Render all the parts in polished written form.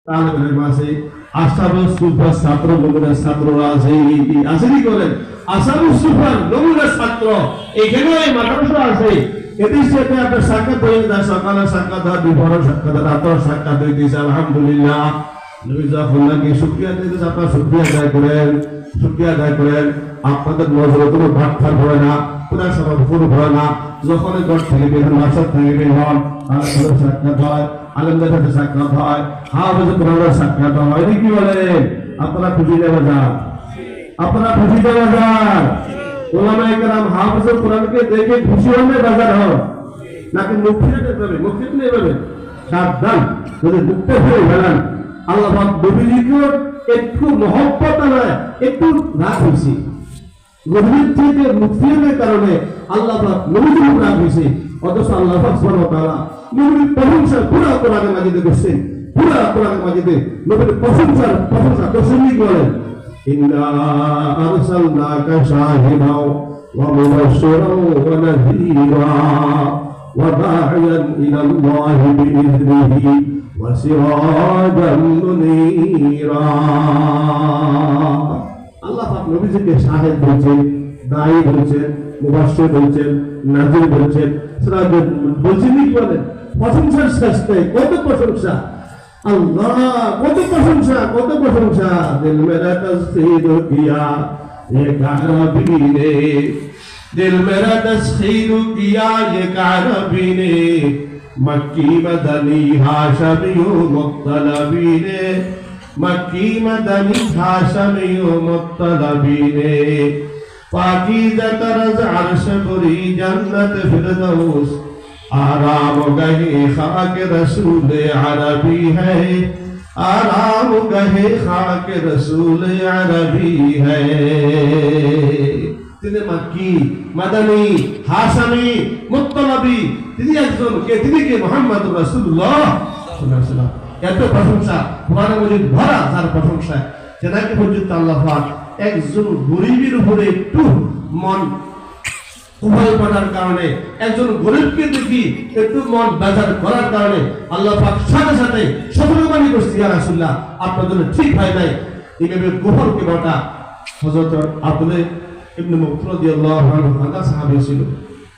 তালেবের মাঝে আসাবুস সুফার ছাত্র নমুনা ছাত্ররা আছে আসেনি করেন আসাবুস সুফার নমুনা ছাত্র এখানে এই মাদ্রাসা আছে এদের সাথে আপনার সাক্ষাৎ হয়ে যায় সকালে সাক্ষাৎ হয় দুপুরে সাক্ষাৎ রাতের সাক্ষাৎ হইতেছে আলহামদুলিল্লাহ নবী যখন নাকি শুকরিয়া দিতেছে আপনারা শুকরিয়া আদায় করেন আপনাদের নজরে কোনো ভাট ফাট হয় না পুরা সব ফুল হয় না যখন ঘর থেকে বের হন বাসা থেকে বের হন আর সাক্ষাৎ হয় আলেমদের সাথে সাক্ষাৎ হয় হাফেজ কোরআনের সাক্ষাৎ হয় কি বলেন আপনারা খুশি দেওয়া যান ওলামায়ে কেরাম হাফেজ কোরআনকে দেখে খুশি হলে বাজার হয় নাকি মুখ ফিরে যাবে মুখ ফিরে যাবে সাবধান যদি মুখটা ফিরে গেলেন আল্লাহ পাক নবীজিকে একটু মহব্বত নয় একটু রাগ হয়েছে গভীর থেকে মুখ ফিরে কারণে আল্লাহ পাক নবীজিকে রাগ হয়েছে অথচ আল্লাহ পাক সুবহানাহু ওয়া তাআলা নবীর প্রশংসা পুরো কোরআনের মাঝে করছেন পুরো কোরআনের মাঝে নবীর প্রশংসা দর্শনী করেন ইন্না আরসালনাকা শাহিদাও ওয়া মুবাশশিরাও ওয়া নাযীরা ওয়া দা'iয়ান ইলাল্লাহি বিইذনিহি ওয়া সিরাজান মুনীরা আল্লাহ পাক নবীজিকে শাহিদ বলেছেন দাঈ বলেছেন মুবাশশির বলেছেন নাযীর বলেছেন সিরাজ বলেছেন কি বলেন প্রশংসার শেষে কত প্রশংসা আল্লাহ কত প্রশংসা দিল মেরা তসখীর কিয়া ये कारबी ने दिल मेरा तस्खीर किया ये कारबी ने मक्की मदनी हाशमी मुत्तलबी ने मक्की मदनी हाशमी मुत्तलबी ने पाकीज़ा तरज़ अर्श बुरी जन्नत फिरदौस आराम गहे खाक रसूल अरबी है आराम गहे खाक रसूल अरबी है তিনি মক্কি মাদানী হাশামি মুত্তালাবি তিনি একজন কে তিনি কে মুহাম্মদুর রাসূলুল্লাহ সাল্লাল্লাহু আলাইহি ওয়াসাল্লাম এত প্রশংসা কোরআনে মজিদ ভরা তার প্রশংসা যেটাকে পর্যন্ত আল্লাহ পাক একজন গরীবের উপরে একটু মন উভয় পড়ার কারণে একজন গরিবকে দেখি একটু মন বাজার করার কারণে আল্লাহ পাক সাথে সাথে সতর্কবাণী করছে ইয়া রাসূলুল্লাহ আপনার জন্য ঠিক হয় নাই এইভাবে গোহরকে বটা হযরত আব্দুল্লাহ ইবনে মুকতার রাদিয়াল্লাহু আনহু আল্লাহ সাহাবী ছিল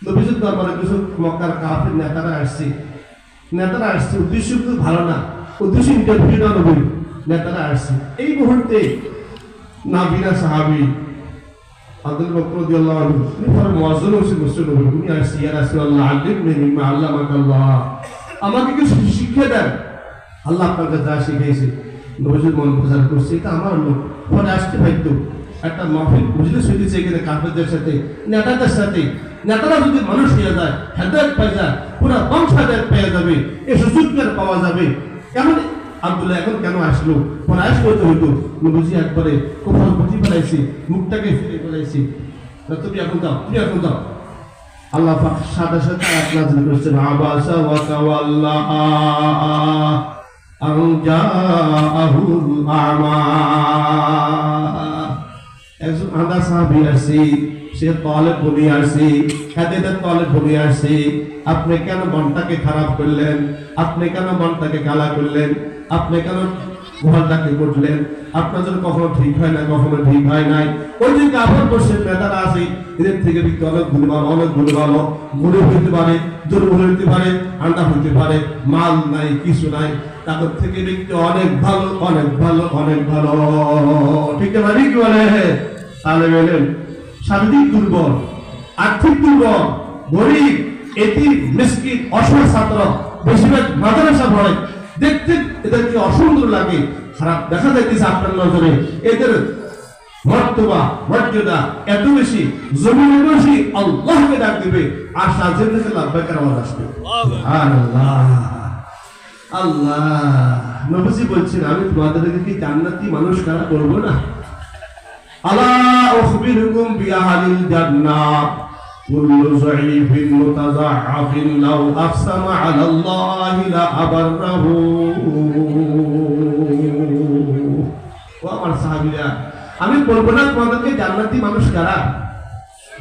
নবীজির দরবারে কিছু মক্কার কাফির নেতারা আসছে উদ্দেশ্য কিন্তু ভালো না উদ্দেশ্য ইন্টারভিউ না নবী নেতারা আসছে এই মুহূর্তে নাবিনা সাহাবী আব্দুল মুকতার রাদিয়াল্লাহু আনহু পরে মুয়াজ্জিন এসে বসলেন নবী আসছে ইয়া রাসূলুল্লাহ আল্লিমনি মিম্মা আল্লামাকাল্লাহ আমাকে কিছু শিক্ষা দেন আল্লাহ আপনাকে যা শিখিয়েছে নবীজির মন প্রচার করছে এটা আমার লোক পরে আসতে পারতো একটা মাহফিল মজলিস হইতেছে এখানে কাফেরদের সাথে নেতাদের সাথে নেতারা যদি মানুষ হয়ে যায় হেদায়েত পেয়ে যায় পুরো বংশ হেদায়েত পেয়ে যাবে এই সুযোগের পাওয়া যাবে কেমন আব্দুল্লাহ এখন কেন আসলো পরে আসলো তো হইতো নবীজি একবারে কোফর বুঝি ফেলাইছি মুখটাকে ফিরে ফেলাইছি তুমি এখন দাও আল্লাহ পাক সাথে সাথে আয়াত নাযিল করেছেন আবাসা ওয়া তাওয়াল্লা আন জাআহুল আমা একজন আদা সাহাবী আসি সে তালেব বনি আসি হাদিসের তালেব বনি আসি আপনি কেন মনটাকে খারাপ করলেন আপনি কেন মনটাকে গালা করলেন আপনি কেন ঘরটাকে করলেন আপনার জন্য কখনো ঠিক হয় না কখনো ঠিক হয় নাই ওই যে কাফের বসে নেতারা আছে এদের থেকে ব্যক্তি অনেক গুণ ভালো গরিব হইতে পারে দুর্বল হইতে পারে আন্ডা হইতে পারে মাল নাই কিছু নাই তাদের থেকে ব্যক্তি অনেক ভালো ঠিক আছে কি বলে তাহলে বলেন শারীরিক দুর্বল আর্থিক দুর্বল গরিব এতিম মিসকিন অসহায় ছাত্র বেশিরভাগ মাদ্রাসা পড়ে দেখতে এদেরকে অসুন্দর লাগে খারাপ দেখা যাইতেছে আপনার নজরে এদের মর্যাদা এত বেশি জমিনে বসে আল্লাহকে ডাক দিবে আর সাজের থেকে লাভবাকের আওয়াজ আসবে আল্লাহ নবী বলছেন আমি তোমাদেরকে কি জান্নাতি মানুষ কারা করবো না আলা উখবিরুকুম বিআহলিল জান্নাহ কুল্লু যাইফিন মুতাযাআফিন লাউ আকসামা আলাল্লাহি লা আবাররাহু ও আমার সাহাবীরা আমি বলবো না তোমাদেরকে জান্নাতি মানুষ কারা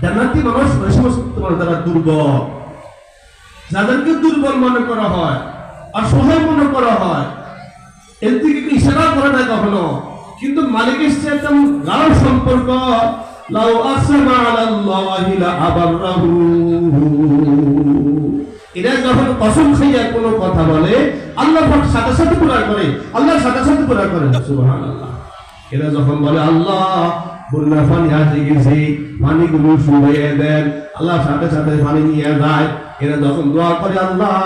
জান্নাতি মানুষ ওই সমস্ত তোমার যারা দুর্বল যাদেরকে দুর্বল মনে করা হয় অসহায় মনে করা হয় এর দিকে ইশারা করে না কখনো, কিন্তু মালিকের সাথে একদম গাঢ় সম্পর্ক। লাউ আসমা আলাল্লাহি লা আবাররাহু, এরা যখন কসম খাইয়া কোনো কথা বলে আল্লাহ পাক সাথে সাথে পুরা করে, আল্লাহর সাথে সাথে পুরা করে। সুবহানাল্লাহ। এরা যখন বলে আল্লাহ বন্যা পানি আসে গেছে, পানিগুলো শুকিয়ে দেন, আল্লাহ সাথে সাথে পানি নিয়ে যায়। এরা যখন দোয়া করে আল্লাহ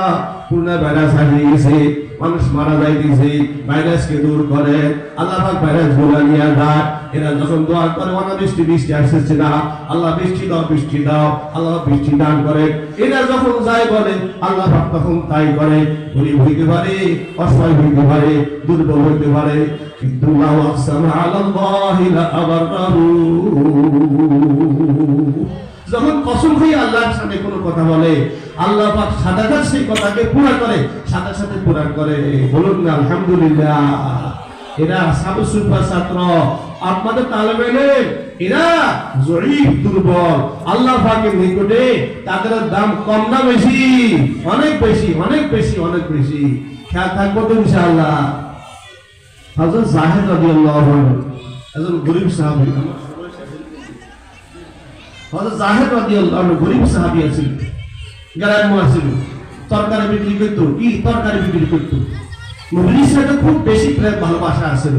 পূর্ণ ভাইরাস আসে গেছে, মানুষ মারা যাইতেছে, ভাইরাসকে দূর করে, আল্লাহ পাক ভাইরাস গুলা নিয়ে যায়। এরা যখন দোয়া করে অনাবৃষ্টি বৃষ্টি আসছে না, আল্লাহ বৃষ্টি দাও, বৃষ্টি দাও, আল্লাহ বৃষ্টি দান করে। এরা যখন যায় বলে আল্লাহ পাক তখন তাই করে। গরিব হইতে পারে, অসহায় হইতে পারে, দুর্বল হইতে পারে, কিন্তু লাউ আকসামা আলাল্লাহি লা আবাররাহু, যখন কসম খাইয়া আল্লাহর সাথে কোনো কথা বলে আল্লাহ পাক সাথে সাথে সেই কথাকে পুরা করে, সাথে সাথে পুরা করে। বলুন না আলহামদুলিল্লাহ। এরা সাবুস সুফা ছাত্র, আপনাদের তালেবে ইলম, এরা জয়ীফ, দুর্বল, আল্লাহ পাকের নিকটে তাদের দাম কম না বেশি? অনেক বেশি, অনেক বেশি, অনেক বেশি। খেয়াল থাকবো তো ইনশাআল্লাহ। হযরত জাহিদ রাদিয়াল্লাহু আনহু একজন গরীব সাহাবী, হযরত জাহিদ রাদিয়াল্লাহু আনহু গরীব সাহাবী ছিলেন, গ্রাম্য ছিল, তরকারি বিক্রি করত। কি তরকারি বিক্রি করত? নবীর সাথে খুব বেশি প্রেম ভালোবাসা ছিল,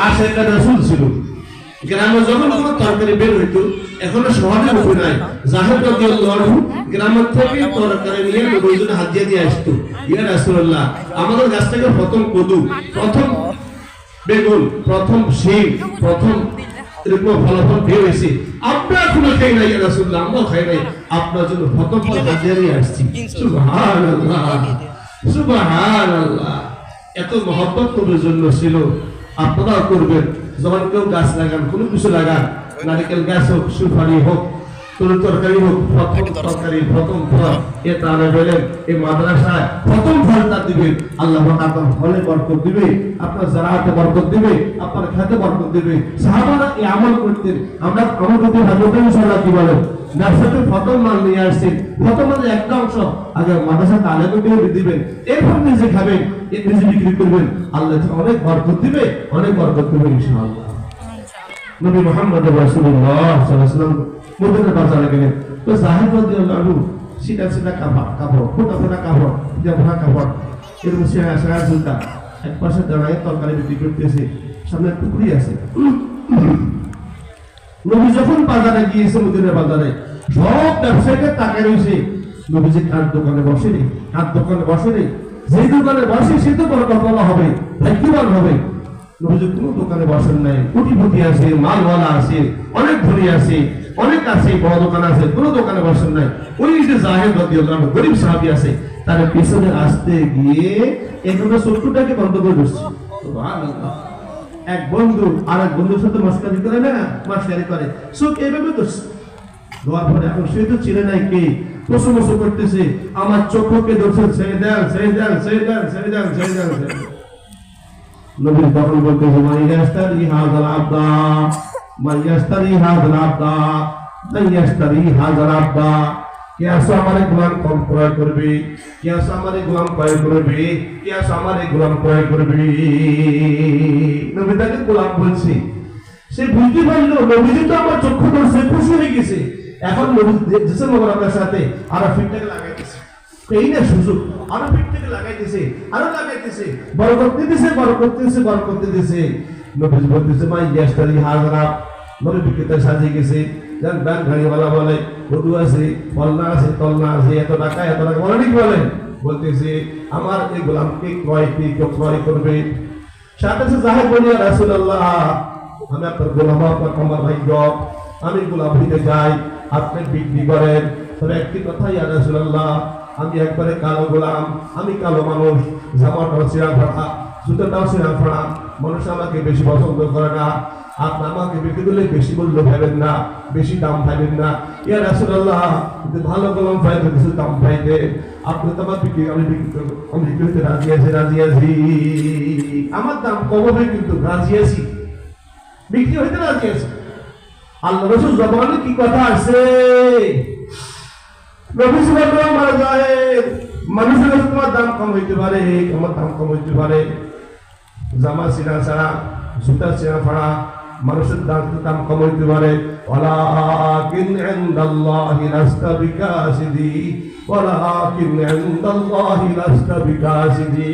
আশেক রাসূল ছিল। গ্রামে যখন কোনো তরকারি বের হইতো, এখনো শহরে হতো নাই, জাহিদ রাদিয়াল্লাহু আনহু গ্রাম থেকে তরকারি নিয়ে নবীর জন্য হাদিয়া দিয়ে আসতো। ইয়া রাসূলুল্লাহ, আমাদের গাছ থেকে প্রথম কদু, প্রথম বেগুন, প্রথম শিম, প্রথম এরকম ফলাফল বের হয়েছে, আমরা এখনো খাই নাই, ইয়া রাসূলুল্লাহ, আমরা খাই নাই, আপনার জন্য প্রথম ফল হাদিয়া নিয়ে আসছি। সুবহানাল্লাহ, সুবহানাল্লাহ। এত মহব্বত নবীর জন্য ছিল। আপনারাও করবেন, যখন কেউ গাছ লাগান, কোনো কিছু লাগান, নারকেল গাছ হোক, সুপারি হোক, কোন তরকারি হোক, প্রথম তরকারি, প্রথম ফল এ তারা বলেন এই মাদ্রাসায় প্রথম ফলটা দিবেন, আল্লাহ পাক আপনার ফলে বরকত দিবে, আপনার জারাতে বরকত দিবে, আপনার খেতে বরকত দিবে। সাহাবারা এই আমল করতেন। আমরা আমল করতে হযরত ইনশাআল্লাহ কি বলেন, ব্যবসাতে প্রথম মাল নিয়ে আসছেন, প্রথম মালের একটা অংশ আগে মাদ্রাসা তালেবে দিয়ে দিবেন, এরপর নিজে খাবেন, এর নিজে বিক্রি করবেন, আল্লাহ অনেক বরকত দিবে, অনেক বরকত দিবে ইনশাআল্লাহ। নবী মুহাম্মদ রাসূলুল্লাহ সাল্লাল্লাহু আলাইহি ওয়াসাল্লাম মদিনার বাজারে গেলেন, তো জাহিদ রাদিয়াল্লাহু আনহু সিটা সিটা কাপড়, ফোটা ফোটা কাপড়, জামা কাপড়, এরকম সারা জুতা, এক পাশে দাঁড়ায় তরকারি বিক্রি করতেছে, সামনে টুকরি আছে। নবী যখন বাজারে গিয়েছে, মদিনার বাজারে, সব ব্যবসায়ীকে তাকায় রয়েছে। নবীজি কার দোকানে বসেনি, কার দোকানে বসেনি, যেই দোকানে বসে সে তো বরকতওয়ালা হবে, ভাগ্যবান হবে। নবীজি কোনো দোকানে বসেন নাই, কোটিপতি আছে, মালওয়ালা আছে, অনেক ধনী আছে, অনেক আছে, বড় দোকান আছে, কোনো দোকানে বসেন নাই। ওই যে জাহিদ রাদিয়াল্লাহু আনহু গরীব সাহাবী আছে, তার পিছনে আসতে গিয়ে এখানে চক্ষুটাকে বন্ধ করে বসছে। সুবহানাল্লাহ। এক বন্ধু আর এক বন্ধুর সাথে মস্কারি করে না, মস্কারি করে, চোখ এইভাবে ধরছে। ধোয়ার পরে এখন সে তো চিনে নাই কে, প্রশংসা করতেছে, আমার চক্ষুকে ধরছে, ছেড়ে দেন, ছেড়ে দেন, ছেড়ে দেন, ছেড়ে দেন, ছেড়ে দেন, ছেড়ে দেন। নবী তখন বলতেছে, মাইয়াস্তারি হাযাল আবদা, মাইয়াস্তারি হাযাল আবদা, মাইয়াস্তারি হাযাল আবদা। কে আসো আমারে গোলাম কম ক্রয় করবে, কে আসো আমারে গোলাম ক্রয় করবে, কে আসো আমারে গোলাম ক্রয় করবে। নবী তাকে গোলাম বলছে, সে বুঝতে পারলো নবীজি তো আমার চক্ষু ধরছে, খুশি হয়ে গেছে। এখন নবী যেসে মোবারকের সাথে আরো ফিটটাকে লাগাইতেছে, এই না সুযোগ, আরো ফিটটাকে লাগাইতেছে, আরো লাগাইতেছে, বরকত দিতেছে, বরকত দিতেছে, বরকত দিতেছে। নবীজি বলতেছে, মাই ইয়াশতারি হাযারা, নবী বিক্রেতা সাজিয়ে গেছে, যান ব্যাংক গাড়িওয়ালা বলে, বধু আছে, বলনা আছে, তলনা আছে, এত টাকা বলে ঠিক বলেন, বলতেছে আমার এই গোলামকে ক্রয় করবে। সাথে সাথে জাহিদ বলি, ইয়া রাসূলুল্লাহ, আমি আপনার গোলাম, আপনার আমার ভাগ্য, আমি গোলাম হইতে যাই, আপনি বিক্রি করেন। তবে একটি কথা, ইয়া রাসূলুল্লাহ, আমি একবারে কালো গোলাম, আমি কালো মানুষ, জামাটাও ছিঁড়া ফাটা, জুতোটাও ছিঁড়া ফাটা, মানুষ আমাকে বেশি পছন্দ করে না, আপনি আমাকে বিক্রি করলে বেশি মূল্য পাবেন না, বেশি দাম পাবেন না। ইয়া রাসূলুল্লাহ, যদি ভালো গোলাম পাইতে কিছু দাম পাইতে, আপনি তো আমার বিক্রি, আমি বিক্রি করবো, আমি বিক্রি করতে রাজি আছি, রাজি আছি, আমার দাম কম হবে কিন্তু রাজি আছি, বিক্রি হইতে রাজি আছে। আল্লাহ রাসূল জবানে কি কথা আছে, নবী সাল্লাল্লাহু আলাইহি ওয়াসাল্লাম, মানুষের তোমার দাম কম হইতে পারে, আমার দাম কম হইতে পারে, জামা সিনা ছাড়া, জুতা সিনা ফাড়া, মানুষের দাম কম হইতে পারে। ওয়ালাকিন ইনদাল্লাহি লাস্তা বিকাসিদি, ওয়ালাকিন ইনদাল্লাহি লাস্তা বিকাসিদি,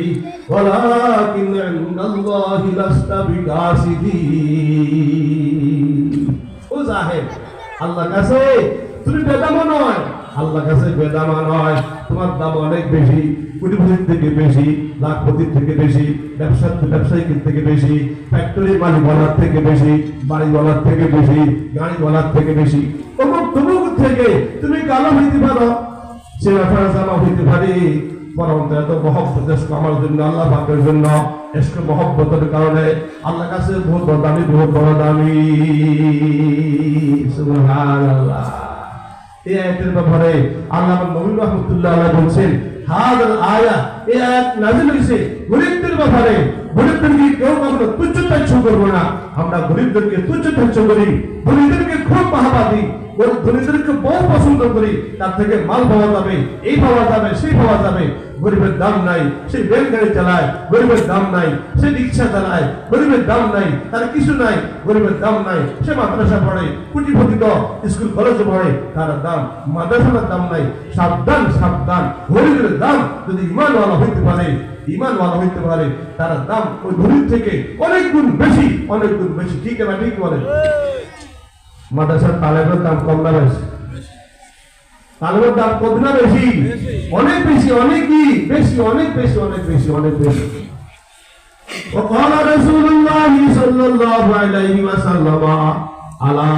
ওয়ালাকিন ইনদাল্লাহি লাস্তা বিকাসিদি। ও জাহেল, আল্লাহর কাছে তুমি বেদামা নয়, আল্লাহর কাছে বেদামা নয়। তোমার দাম অনেক বেশি, কোটিপতির থেকে বেশি, লাখপতির থেকে বেশি, ব্যবসায়িকের থেকে বেশি, ফ্যাক্টরির মালিকওয়ালার থেকে বেশি, বাড়িওয়ালার থেকে বেশি, গাড়িওয়ালার থেকে বেশি। অমুক তমুক থেকে তুমি কালো হইতে পারো, চেনা ফেরা জামা হইতে পারি, বরং এত মহব্বত আমার জন্য, আল্লাহ পাকের জন্য এসকে মহব্বতের কারণে আল্লাহর কাছে বহুত বড় দামি, বহুত বড় দামি। সুবহানাল্লাহ। এই আয়াতের ব্যাপারে আল্লাহ নবী রাহমাতুল্লাহ আলাইহি বলছেন, হাযাল আয়া, এই আয়াত নাযিল হইছে গরীবদের ব্যাপারে। গরীবদেরকে কেউ কখনো তুচ্ছ-তাচ্ছ করবো না। আমরা গরীবদেরকে তুচ্ছ-তাচ্ছ করি, গরীবদেরকে খুব বাহবা দিই, গরীবদেরকে বহু পছন্দ করি। তার থেকে মাল পাওয়া যাবে, এই পাওয়া যাবে, সেই পাওয়া যাবে। গরিবের দাম নাই, সে রেলগাড়ি চালায়। গরিবের দাম নাই, সে রিক্সা চালায়। গরিবের দাম নাই, তার কিছু নাই। গরিবের দাম নাই, সে মাদ্রাসা পড়ে, কোটিপতি স্কুল কলেজে পড়ে, তার দাম, মাদ্রাসার দাম নাই। সাবধান, সাবধান। গরিবের দাম যদি ইমানওয়ালা হইতে পারে, ইমানওয়ালা হইতে পারে, তার দাম ওই গরিব থেকে অনেক গুণ বেশি, অনেক গুণ বেশি। ঠিক না ঠিক বলে? মাদ্রাসার তালেবের দাম কম না বেশি? তালেবের দাম কত না বেশি? অনেক বেশি, অনেকই বেশি, অনেক বেশি, অনেক বেশি, অনেক বেশি। وقال رسول الله صلى الله عليه وسلم الا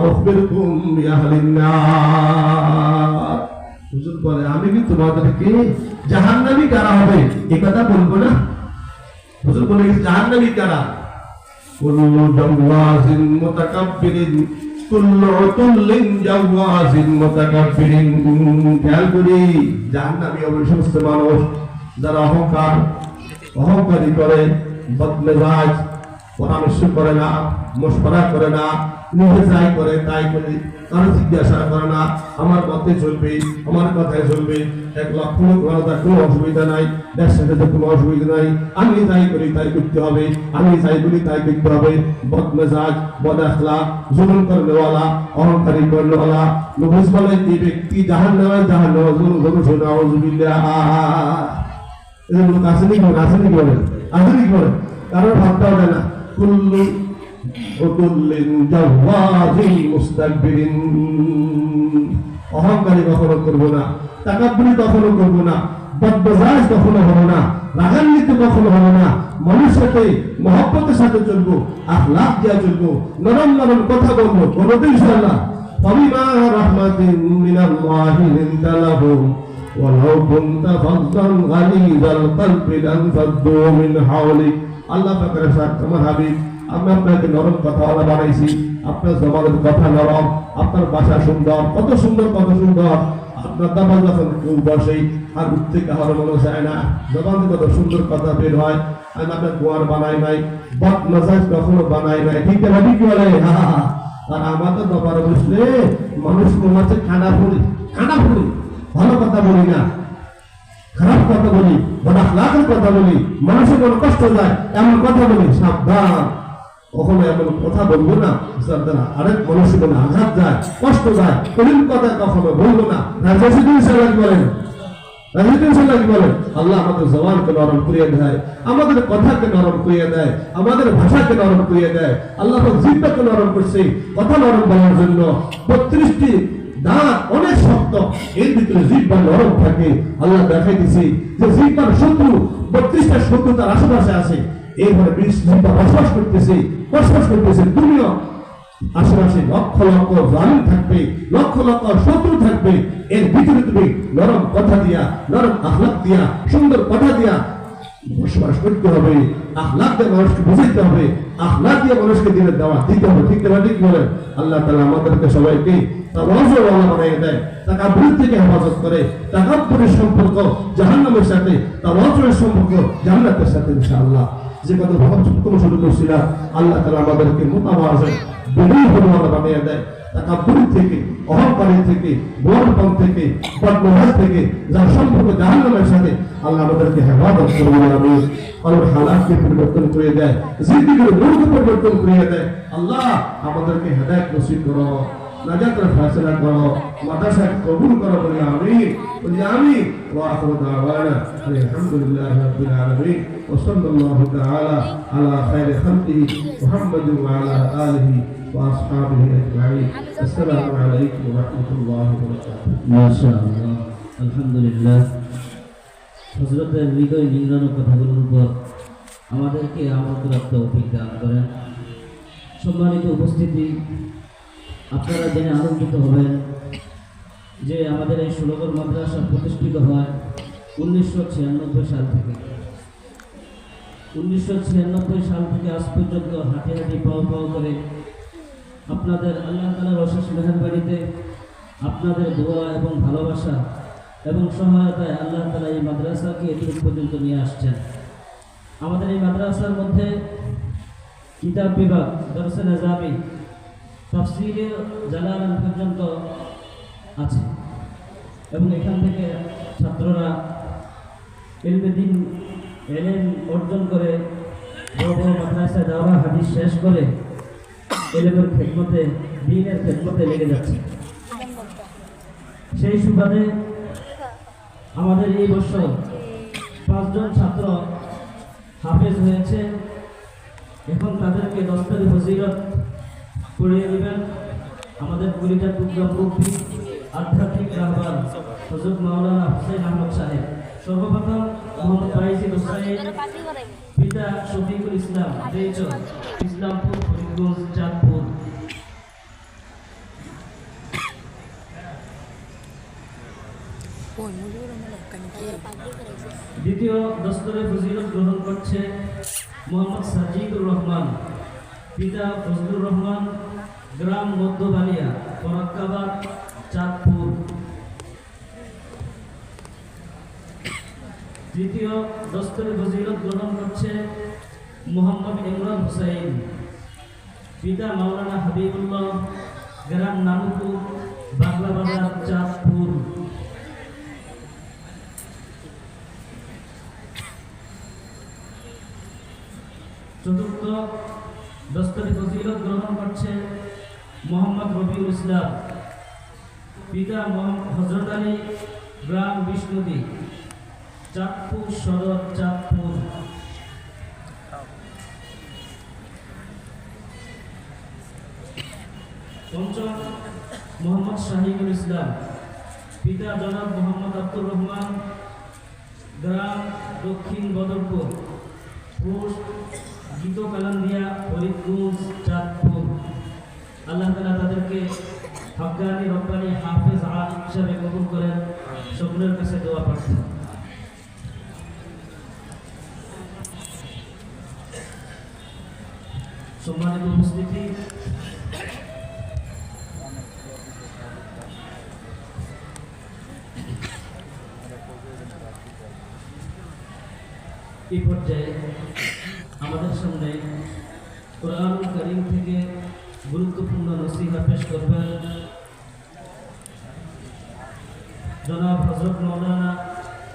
اخبركم باهل النار। হুজুর বলে, আমি কি তোমাদেরকে জাহান্নামী কারা হবে এই কথা বলবো না? হুজুর বলে, জাহান্নামী কারা? কুল্লু জাওয়াজিন মুতাকাব্বিরিন, কুল্লু উতুল্লিন জাওয়াজিন মুতাকাব্বিরিন। খেয়াল করি, জাহান্নামী হবে সমস্ত মানুষ যারা অহংকারী করে, বদমেজাজ, পরামর্শ করে না, মশওয়ারা করে না, নিজে যাই করে তাই করে, কারো জিজ্ঞাসা করে না, আমার মতে চলবে, আমার কথায় চলবে। 1 লক্ষ লোক ভালো, তার কোনো অসুবিধা নাই, ব্যবসাতে কোনো অসুবিধা নাই, আমি যাই করি তাই করতে হবে, আমি যাই করি তাই করতে হবে। বদমেজাজ, বদআখলাক, জুলুম করনেওয়ালা, অহংকারী করনেওয়ালা। নবী বলেন, এই ব্যক্তি জাহান্নামে, জাহান্নামে জুলুম শোনা। আউযুবিল্লাহ। এদের লোক আসেনি কি বলেন? আসেনি কি বলেন? কারোর ভাবটা ওঠে না। কুল্লু উতুল্লিন জাওয়াজিন মুস্তাকবিরিন। অহংকারী কখনো করবো না, তাকাব্বুরি কখনো করবো না, বদমেজাজ কখনো হবো না, রাগান্বিত কখনো হবো না। মানুষের সাথে মহব্বতের সাথে চলবো, আখলাক দিয়া চলবো, নরম নরম কথা বলবো। বলতে ইনশাআল্লাহ, ফাবিমা রাহমাতিন মিনাল্লাহি লিনতা লাহুম ওয়ালাউ কুনতা ফাযযান গালিযাল কলবি লানফাদ্দু মিন হাওলিক। আল্লাহ পাকের সাথে আমার হাবিব, আমি আপনাকে নরম কথাওয়ালা বানাইছি। আপনার জবানের কথা নরম, আপনার ভাষা সুন্দর, কত সুন্দর, কত সুন্দর। আপনার জবান যখন কেউ বসে আর উঠতে কাহার মনে চায় না, জবানে কত সুন্দর কথা বের হয়। আমি আপনার গোয়ার বানাই নাই, বদমেজাজ কখনো বানাই নাই। ঠিক আছে, কি বলে? আর আমাদের ব্যাপারে বুঝলে মানুষ মনে হচ্ছে খানা ফুলি, ভালো কথা বলি না, খারাপ কথা বলি, বদআখলাকের কথা বলি, মানুষের কোনো কষ্ট যায় এমন কথা বলি। সাবধান, কখনো এমন কথা বলবো না যার দ্বারা আরেক মানুষের কোনো আঘাত যায়, কষ্ট যায়। কোন কথা কখনো বলবো না। বলেন, আল্লাহ আমাদের জবানকে নরম করিয়ে দেয়, আমাদের কথাকে নরম করিয়ে দেয়, আমাদের ভাষাকে নরম করিয়ে দেয়। আল্লাহ জিহ্বাকে নরম করছে কথা নরম বলার জন্য। 32টি দাঁত অনেক শক্ত, এর ভিতরে জিহ্বা নরম থাকে। আল্লাহ দেখাই দিছে যে জিহ্বার শত্রু, 32টা শত্রু তার আশেপাশে আছে। এইভাবে জিহ্বা বসবাস করতেছে দুনিয়া। আশেপাশে লক্ষ লক্ষ জালিম থাকবে, লক্ষ লক্ষ শত্রু থাকবে। এর ভিতরে তুমি নরম কথা দিয়া, নরম আখলাক দিয়া, সুন্দর কথা দিয়া বসবাস করতে হবে। আখলাক দিয়ে মানুষকে বুঝাইতে হবে, আখলাক দিয়ে মানুষকে দিনের দাওয়াত দিতে হবে। ঠিক না ঠিক বলেন? আল্লাহ তাআলা আমাদেরকে সবাইকে তাওয়াজুওয়ালা বানিয়ে দেয়, তাকাব্বুর থেকে হেফাজত করে। তাকাব্বুরের সম্পর্ক জাহান্নামের সাথে, তাওয়াজুর সম্পর্ক জান্নাতের সাথে ইনশাআল্লাহ। যে কথা ভাবনা শুরু করছিলাম, আল্লাহ তাআলা আমাদেরকে মুতাওয়াজি, বিনয়ী বানিয়ে দেয়। তাকাব্বুর থেকে, অহংকারী থেকে, বড়পন থেকে, বদমেজাজ থেকে, যার সম্পর্ক জাহান্নামের সাথে, আল্লাহ আমাদেরকে হেফাজত করবেন আমিন। কলম হালাতকে পরিবর্তন করে দেয়, জিন্দেগির নূরকে পরিবর্তন করে দেয়। আল্লাহ আমাদেরকে হেদায়েত নসিব করো, নাজাতের ফয়সালা করো, মাদ্রাসা কবুল করো বলে আমিন, বলে আমিন। ওয়া আখিরু দাওয়ানা আলহামদুলিল্লাহি রাব্বিল আলামিন ওয়া সাল্লাল্লাহু তাআলা আলা খায়রি খালকিহি মুহাম্মাদিন ওয়া আলা আলিহি ওয়া আসহাবিহি আজমাইন। আসসালামু আলাইকুম ওয়া রাহমাতুল্লাহি ওয়া বারাকাতুহু। মাশাআল্লাহ, আলহামদুলিল্লাহ। হযরতের হৃদয় নিংড়ানো কথাগুলোর উপর আমাদেরকে আমল করার তৌফিক দান করেন। সম্মানিত উপস্থিতি, আপনারা জেনে আনন্দিত হবেন যে আমাদের এই ষোলগড় মাদ্রাসা প্রতিষ্ঠিত হয় 1996 সাল থেকে। 1996 সাল থেকে আজ পর্যন্ত হাঁটি হাঁটি পাও পাও করে আপনাদের আল্লাহ তাআলার অশেষ মেহেরবানিতে, আপনাদের দোয়া এবং ভালোবাসা এবং সহায়তায় আল্লাহ তাআলা এই মাদ্রাসাকে এতটুক পর্যন্ত নিয়ে আসছেন। আমাদের এই মাদ্রাসার মধ্যে কিতাব বিভাগ, দরসে নিজামি, তাফসীরে জালালাইন পর্যন্ত আছে এবং এখান থেকে ছাত্ররা ইলমে দ্বীন ইলম অর্জন করে বড় বড় মাদ্রাসায় দাওরা হাদিস শেষ করে ইলমের খেদমতে, দ্বীনের খেদমতে লেগে যাচ্ছে। সেই সুবাদে আমাদের এই বছর 5 জন ছাত্র হাফেজ হয়েছে। এখন তাদেরকে দস্তারি ফজিলত পড়িয়ে দিবেন আমাদের কুড়িটা টুকরা মুফতি, আধ্যাত্মিক রাহবার হযরত মাওলানা হুসাইন আহমদ সাহেব। সর্বপ্রথম মোহাম্মদ বাইজিদ হুসাইন, পিতা শফিকুল ইসলাম, দেইচর, ইসলামপুর, ফরিদগঞ্জ, চাঁদপুর। দ্বিতীয় দস্তরে ফজিলত গ্রহণ করছে মোহাম্মদ সাজিদুর রহমান, পিতা ফজলুর রহমান, গ্রাম মধ্যবালিয়া, ফরাক্কাবাদ, চাঁদপুর। তৃতীয় দস্তরে ফজিলত গ্রহণ করছে মোহাম্মদ ইমরান হুসাইন, পিতা মাওলানা হাবিবুল্লাহ, গ্রাম নানুপুর, বাংলা বাজার, চাঁদপুর। চতুর্থ দস্তরে ফজিলত গ্রহণ করছে মোহাম্মদ রবিউল ইসলাম, পিতা হযরত আলী, গ্রাম বিষ্ণুদী, চাঁদপুর সদর, চাঁদপুর। পঞ্চম মোহাম্মদ শাহিদুল ইসলাম, পিতা জনাব মোহাম্মদ আব্দুর রহমান, গ্রাম দক্ষিণ বদরপুর, পোস্ট গীতকালান্দিয়া, ফরিদগঞ্জ, চাঁদপুর। আল্লাহ তাআলা তাদেরকে হক্কানি রব্বানি হাফেজ আলিম হিসেবে কবুল করেন। সকলের কাছে দোয়া প্রার্থনা। সম্মানিত উপস্থিতি, এই পর্যায়ে আমাদের সামনে কোরআনুল কারীম থেকে গুরুত্বপূর্ণ নসিহত পেশ করবেন জনাব হযরত মাওলানা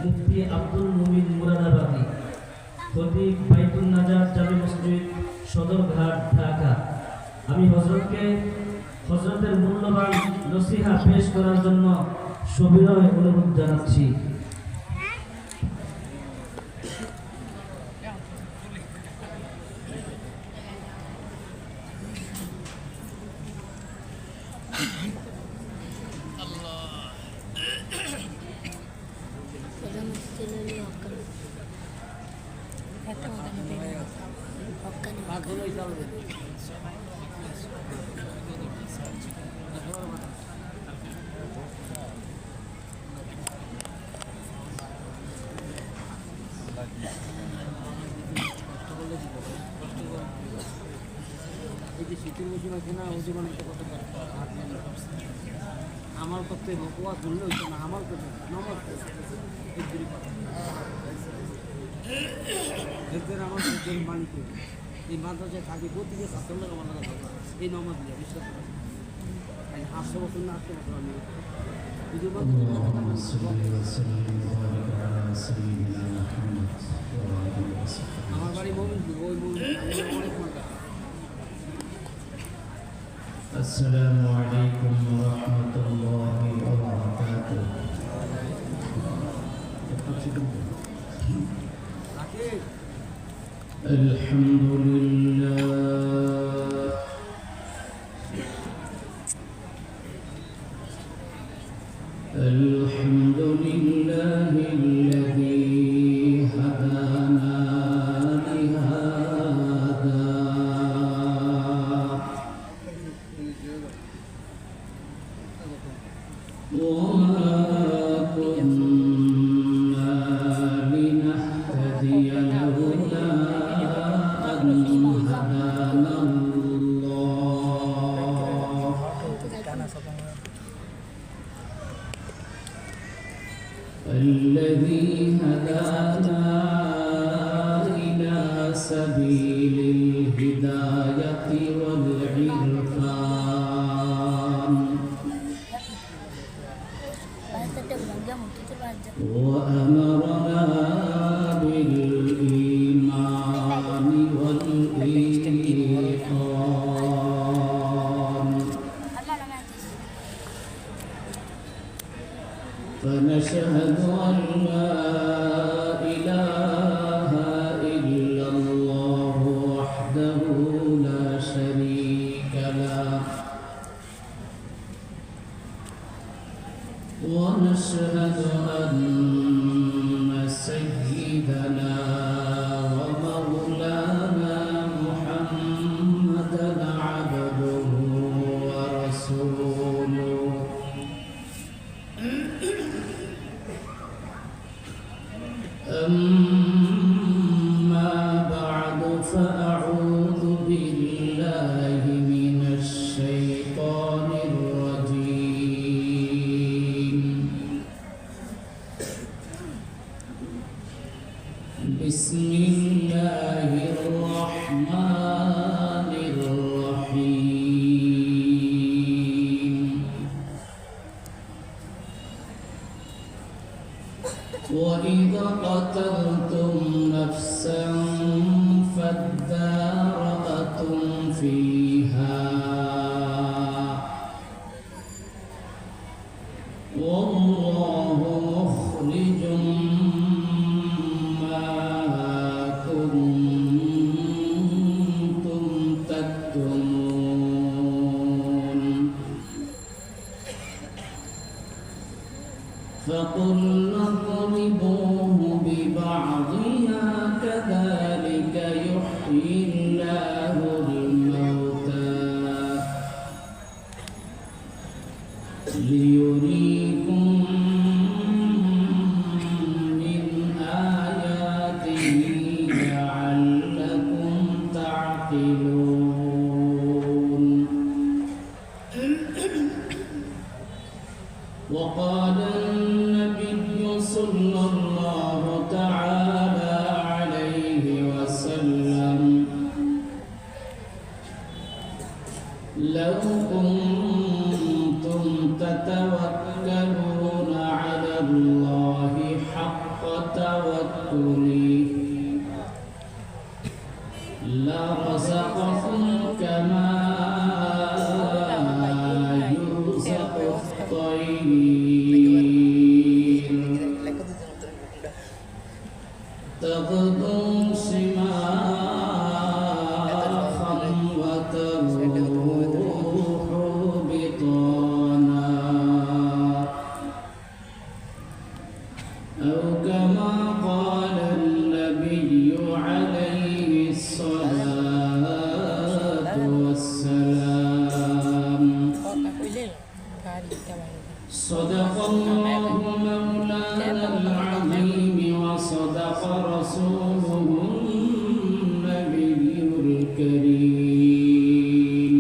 মুফতি আব্দুল মুমিন মুরাদাবাদী, খতিব বাইতুন নাজাত জামে মসজিদ, সদরঘাট, ঢাকা। আমি হযরতের মূল্যবান নসিহত পেশ করার জন্য সবিনয় অনুরোধ জানাচ্ছি। আমার করতে বকুয়া তুললে হইতো না, আমার করতে নমস এদের আমার মানিকে এই মাদ্রাসায় থাকি প্রতিকে ছাত্ররা আমার লাগা এই নমাজ দিয়ে বিশ্বাস করি 800 বছর না 800 বছর আমি سيدنا محمد وعلى آله وصحبه আমার বাড়ি মোমিনপুর ওই মোমিনপুর অনেক মজা السلام عليكم ورحمة الله وبركاته الحمد لله الحمد لله الذي هدانا لهذا وما كنا لنهتدي لولا أن هدانا الله الذي هدانا إلى سبيل الهداية والعرفان وأمرنا بالإيمان والإيقان فنشهد أن لا إله إلا الله وحده لا شريك له ونشهد أن سيدنا ومولانا محمدا عبده ورسوله أما بعد فأعوذ بالله من الشيطان الرجيم بسم الله الرحمن الرحيم وإذا قتلتم نفسا فادارأتم فيها والله مخرج ما كنتم تكتمون فقلنا اضربوه ببعضها كذلك يحيي الله الموتى ليريكم من آياته لعلكم تعقلون وقال النبي صلى الله تعالى عليه وسلم لو كنتم تتوكلون على الله حق توكله لرزقكم كما يرزق الطير تغدو سماخا وتروح بطانا أو كما قال النبي عليه الصلاة والسلام صدق الله مولانا العظيم وصدق رسوله النبي الكريم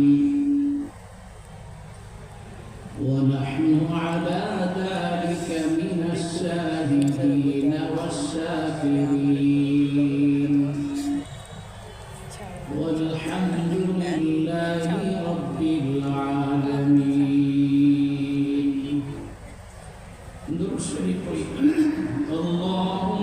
ونحن على ذلك من الشاهدين والشاكرين والحمد لله رب العالمين درود شريف الله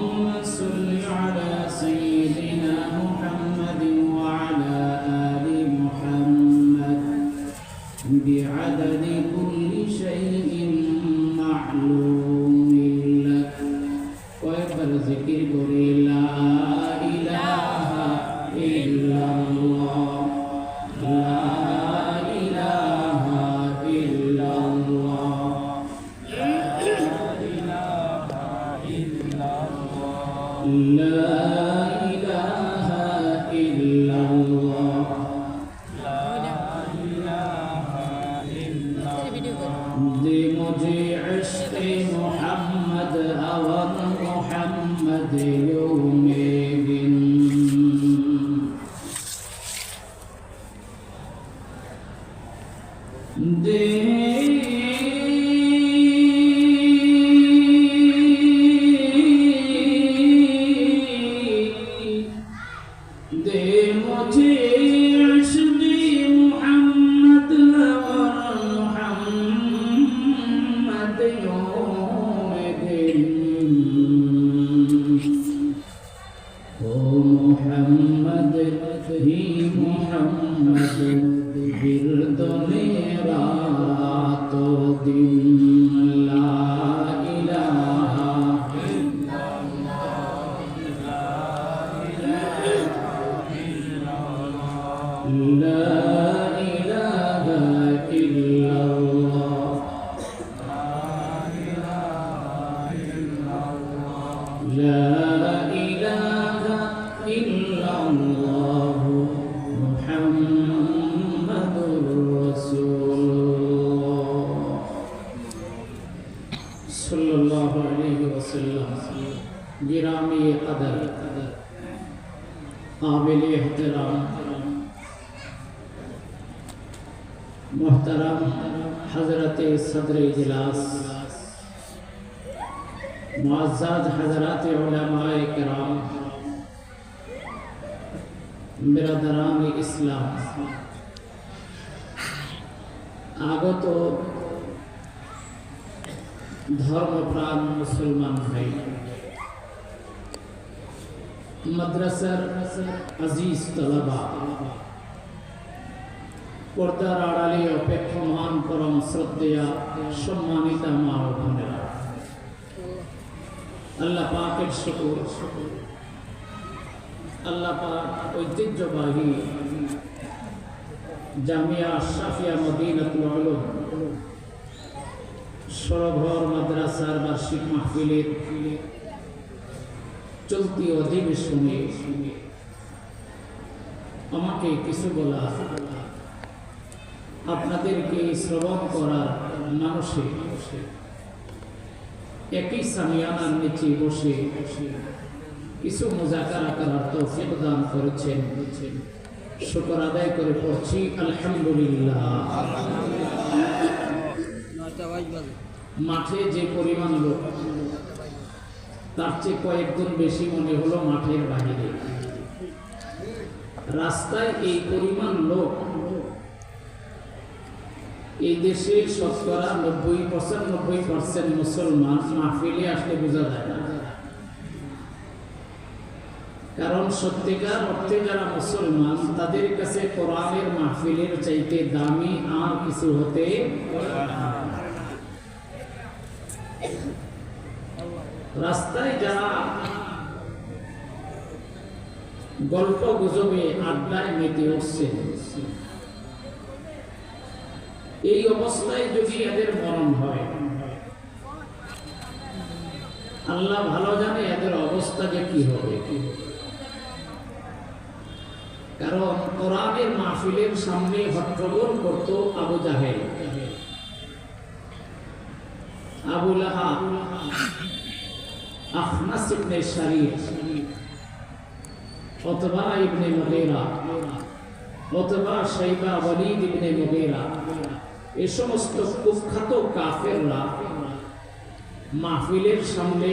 मोहतरम हजरत सदर इजलास मुअज़्ज़ज़ हजरत उलमाए किराम बिरादरान इस्लाम आगत धर्मप्राण मुसलमान भाई मद्रसार अजीज तलबा पर्दार आड़ाले अपेक्षमान परम श्रद्धेया सम्मानिता मा ओ बोनेरा अल्लाह पाकेर शुक्र अल्लाह पाक ऐतिह्यबाही जामिया शाफिया मदीनातुल उलूम सरोवर माद्रासार बार्षिक महफिलेर चलती अधिवेशने আমাকে কিছু বলা আপনাদেরকে শ্রবণ করার মানুষে একই সামিয়ানার নিচে বসে কিছু মুজাকারা করার তৌফিক দান করেছেন শুকর আদায় করে পড়ছি আলহামদুলিল্লাহ। মাঠে যে পরিমাণ লোক তার চেয়ে কয়েকগুণ বেশি মনে হলো মাঠের বাইরে। রাস্তায় এই পরিমাণ লোক এই দেশের শতকরা ৯০-৯৫% মুসলমান মাহফিলে আসলে বোঝা যায় না। কারণ সত্যিকার অর্থে যারা মুসলমান তাদের কাছে কোরআনের মাহফিলের চাইতে দামি আর কিছু হতে রাস্তায় যারা গল্প গুজবে আড্ডায় মেতে উঠছে এই অবস্থায় যদি এদের মরণ হয় আল্লাহ ভালো জানে এদের অবস্থা যে কি হবে। কারণ কোরআনের মাহফিলের সামনে হট্টগোল করত আবু জাহেল, আবু লাহাব, আখনাস ইবনে শারির, উতবা ইবনে মুগীরা, উতবা শাইবা ওয়ালিদ ইবনে মুগীরা, এই সমস্ত কুখ্যাত কাফেররা মাহফিলের সামনে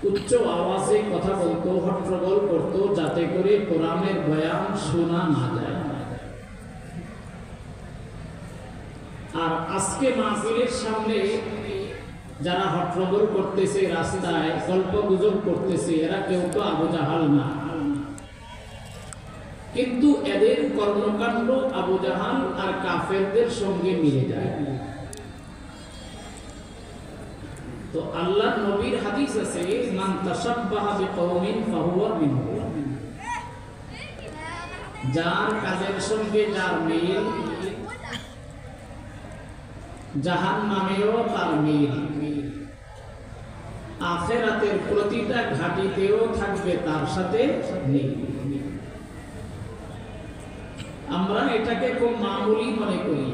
উচ্চ আওয়াজে কথা বলতো, হট্টগোল করতো, যাতে করে কোরআনের বয়ান শোনা না যায়। আর আজকে মাহফিলের সামনে যারা হট্টগোল করতেছে, রাস্তায় গল্প গুজব করতেছে, এরা কেউ তো আবু জাহাল না, কিন্তু এদের কর্মকাণ্ড আবু জাহাল আর কাফেরদের সঙ্গে মিলে যায়। তো আল্লাহর নবীর হাদিস আছে, মান তাশাব্বাহা বিকওমিন ফাহুয়া মিনহুম, যার কাজের সঙ্গে যার মিল জাহান্নামেও তার মিল, আখিরাতের প্রতিটা ঘাটিতেও থাকবে তার সাথে মিল। আমরা এটাকে খুব মামুলি মনে করি।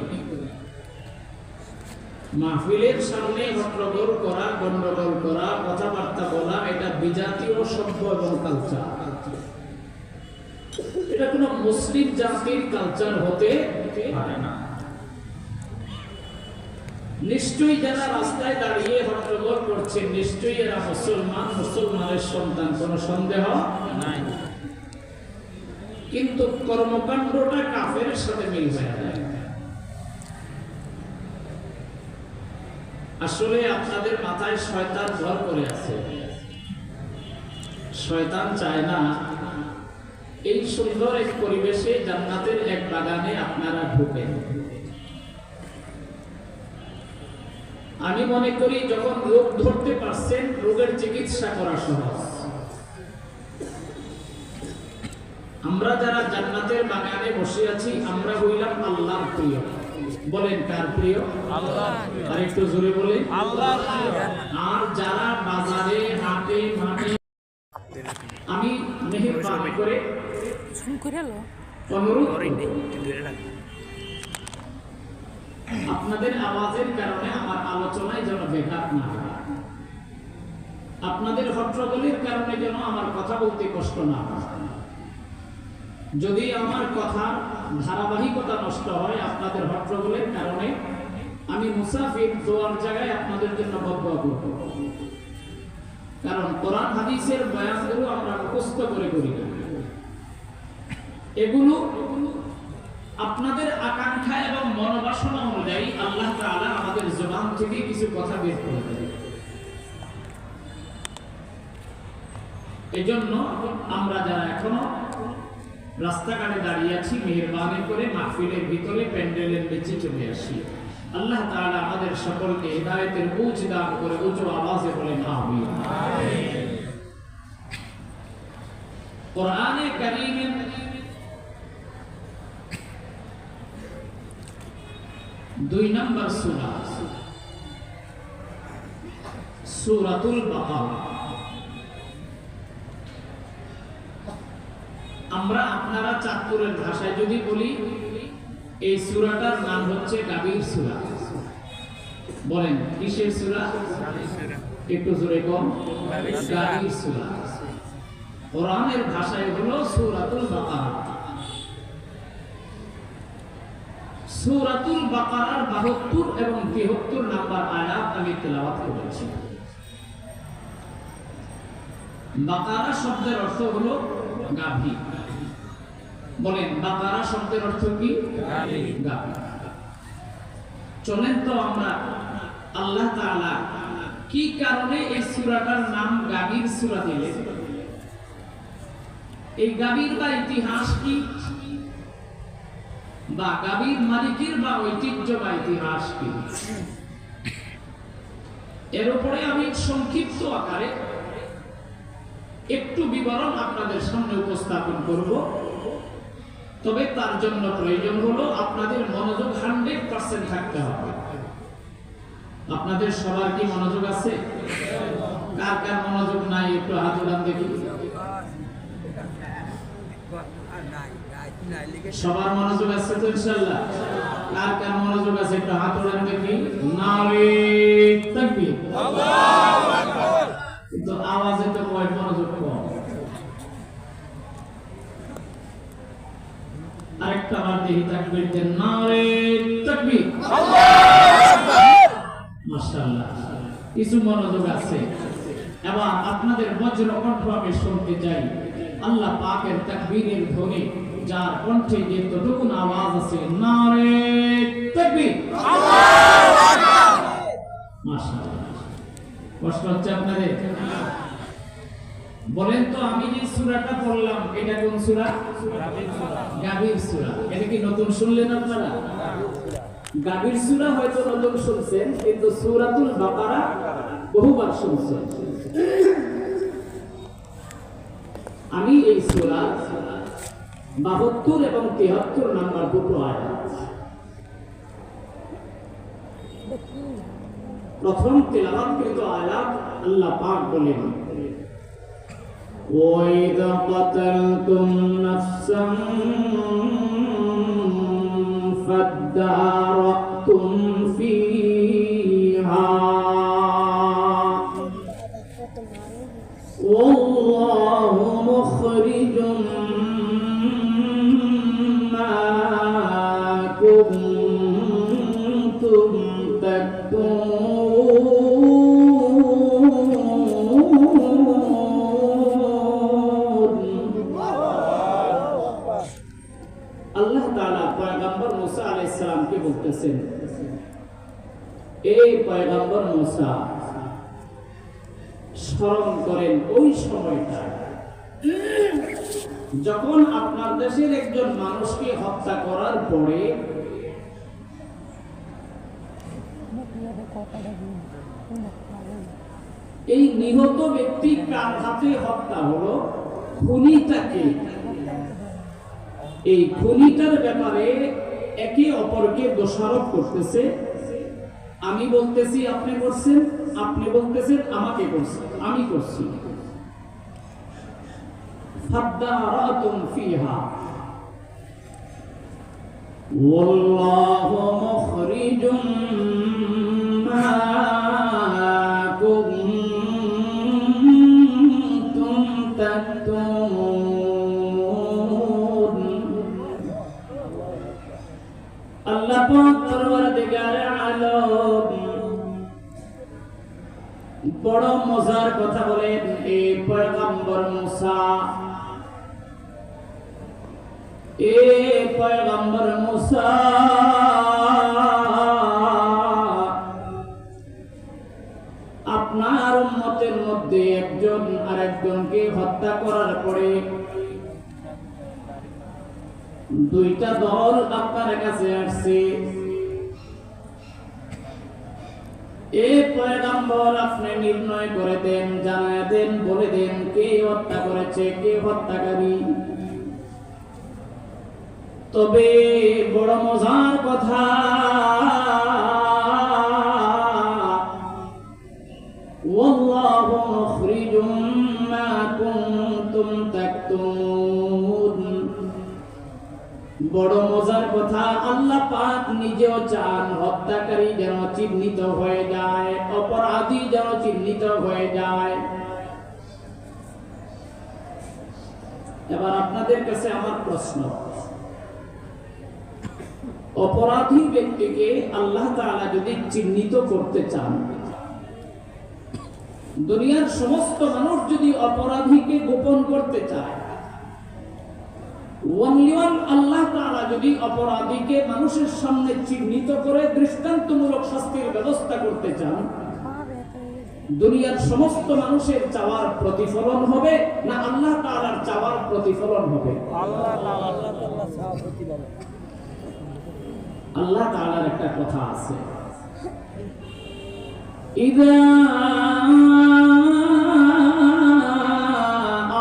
মাহফিলের সামনে হট্টগোল করা, গন্ডগোল করা, কথাবার্তা বলা, এটা বিজাতীয় সভ্য এবং কালচার। এটা কোনো মুসলিম জাতির কালচার হতে পারে না। নিশ্চয়ই যারা রাস্তায় দাঁড়িয়ে হট্টগোল করছে নিশ্চয়ই এরা মুসলমান, মুসলমানের সন্তান, কোনো সন্দেহ নাই। কিন্তু কর্মকাণ্ডটা কাফের সাথে মিল হয়ে যায়। আসলে আপনাদের মাথায় শয়তান ভর করে আছে। শয়তান চায় না এই সুন্দর এক পরিবেশে জান্নাতের এক বাগানে আপনারা ঢুকেন। আমি মনে করি যখন রোগ ধরতে পারছেন রোগের চিকিৎসা করা সহজ। আমরা যারা জান্নাতের বাগানে বসে আছি আমরা হইলাম আল্লাহর প্রিয়। বলেন কার প্রিয়? আল্লাহ। আর একটু জোরে বলেন আল্লাহ। আর যারা বাজারে হাটে মাঠে, আমি মেহেরবানি করে অনুরোধ আপনাদের আওয়াজের কারণে আমার আলোচনায় যেন ব্যাঘাত না হয়, আপনাদের হট্টগোলের কারণে যেন আমার কথা বলতে কষ্ট না হয়। যদি আমার কথা ধারাবাহিকতা নষ্ট হয় আপনাদের হট্টগোলের কারণে, আমি মুসাফির দোয়ার জায়গায় আপনাদের জন্য বদদোয়া করব। কারণ কোরআন হাদিসের বয়ানগুলো আমরা মুখস্থ করে করি না, এগুলো আপনাদের আকাঙ্ক্ষা এবং মনোবাসনা অনুযায়ী আল্লাহ তাআলা আমাদের জবান থেকে কিছু কথা বের করে দেন। এজন্য আমরা যারা এখনো রাস্তাঘাটে দাঁড়িয়ে আছি মেহেরবানি করে মাহফিলের ভিতরে প্যান্ডেলের নিচে চলে আসি। আল্লাহ তাআলা আমাদের সকলকে হিদায়াতের পৌঁছ দান করে উচ্চ আওয়াজে বলেন আমিন। কোরআনে কারীমের 2 নম্বর সূরা সূরাতুল বাকারা। আমরা আপনারা চাঁদপুরের ভাষায় যদি বলি এই সূরাটার নাম হচ্ছে গাভীর সূরা। বলেন কিসের সূরা? একটু জোরে কোন? গাভীর সূরা। কোরআনের ভাষায় হলো সূরাতুল বাকারা। সূরাতুল বাকারার 72 এবং 73 নম্বর আয়াত আমি তেলাওয়াত করেছি। বাকারা শব্দের অর্থ হলো গাভী। বলেন বাকারা শব্দের অর্থ কি? গাভী। চলেন তো আমরা আল্লাহ তাআলা কি কারণে এই সূরাটার নাম গাভীর সূরা দিলেন, এই গাভীর বা ইতিহাস কি, বা গাভীর মালিকের বা ঐতিহ্য বা ইতিহাস কি, এর উপরে আমি সংক্ষিপ্ত আকারে একটু বিবরণ আপনাদের সামনে উপস্থাপন করব। তবে তার জন্য প্রয়োজন হলো আপনাদের মনোযোগ 100% থাকতে হবে। আপনাদের সবার কি মনোযোগ আছে? কার কার মনোযোগ নাই একটু হাত উঠান দেখি। সবার মনোযোগ আছে তো ইনশাআল্লাহ? কার কার মনোযোগ আছে একটু হাত উঠান দেখি। নারে তাকবীর, আল্লাহু আকবার। কিন্তু আওয়াজে তো কয় মনোযোগ কম। আরেকটা বার দেখি তাকবীর দেন। নারে তাকবীর, আল্লাহু আকবার। মাশাআল্লাহ, কিছু মনোযোগ আছে। এবার আপনাদের বজ্র কণ্ঠ আমি শুনতে চাই। আল্লাহ পাকের তাকবীরের ধ্বনি যার কণ্ঠে যতটুকু আওয়াজ আছে, নারে তাকবীর, আল্লাহু আকবার। মাশাআল্লাহ, কষ্ট হচ্ছে আপনাদের? বলেন তো আমি যে সূরাটা পড়লাম এটা কোন সূরা? গাভীর সূরা। এটা কি নতুন শুনলেন আপনারা? গাভীর সূরা হয়তো নতুন শুনছেন, কিন্তু সূরাতুল বাকারা বহুবার শুনছেন। আমি এই সূরা 72 এবং 73 নম্বর দুটো আয়াত প্রথম তেলাওয়াতকৃত আয়াত আল্লাহ পাক বলেন, وَإِذَا قَتَلْتُمْ نَفْسًا فَادَّارَأْتُمْ فِيهَا وَاللَّهُ مُخْرِجٌ আল্লাহ তাআলা পয়গম্বর মুসা আলাইহিস সালামকে বলতেছেন, এই পয়গম্বর মুসা স্মরণ করেন ওই সময়টা যখন আপনার দেশের একজন মানুষকে হত্যা করার পরে এই নিহত ব্যক্তি কার হাতে হত্যা হলো, খুনিটাকে, এই খুনিটার ব্যাপারে একে অপরকে দোষারোপ করতেছে। আমি বলতেছি আপনি করছেন, আপনি বলতেছেন আমাকে করছেন, আমি করছি। ফাদ্দারাতুম ফিহা ওয়াল্লাহু মুখরিজুম মা কুনতুম তাকতুমুন। আল্লাহ পাক পরওয়ারদিগারে আলম বড় মজার কথা বলেন। এই পয়গম্বর মুসা, এই পয়গম্বর মুসা আপনার উম্মতের মধ্যে একজন আরেকজনকে হত্যা করার পরে দুইটা দল আপনার কাছে আসছে। এই পয়গম্বর আপনি নির্ণয় করে দেন, জানায় দেন, বলে দেন কে হত্যা করেছে, কে হত্যাকারী। তবে বড় মজার কথা, ওয়াল্লাহু মুখরিজুম মা কুনতুম তাকতুমুন। বড় মজার কথা, আল্লাহ পাক নিজেও চান হত্যাকারী যেন চিহ্নিত হয়ে যায়, অপরাধী যেন চিহ্নিত হয়ে যায়। এবার আপনাদের কাছে আমার প্রশ্ন, অপরাধী ব্যক্তিকে আল্লাহ তাআলা যদি চিহ্নিত করতে চান, দুনিয়ার সমস্ত মানুষ যদি অপরাধীকে গোপন করতে চায়, আল্লাহ তাআলা যদি অপরাধীকে মানুষের সামনে চিহ্নিত করে দৃষ্টান্তমূলক শাস্তির ব্যবস্থা করতে চান, দুনিয়ার সমস্ত মানুষের চাওয়ার প্রতিফলন হবে না আল্লাহ তাআলার চাওয়ার প্রতিফলন হবে? আল্লাহ তাআলার একটা কথা আছে, ইযা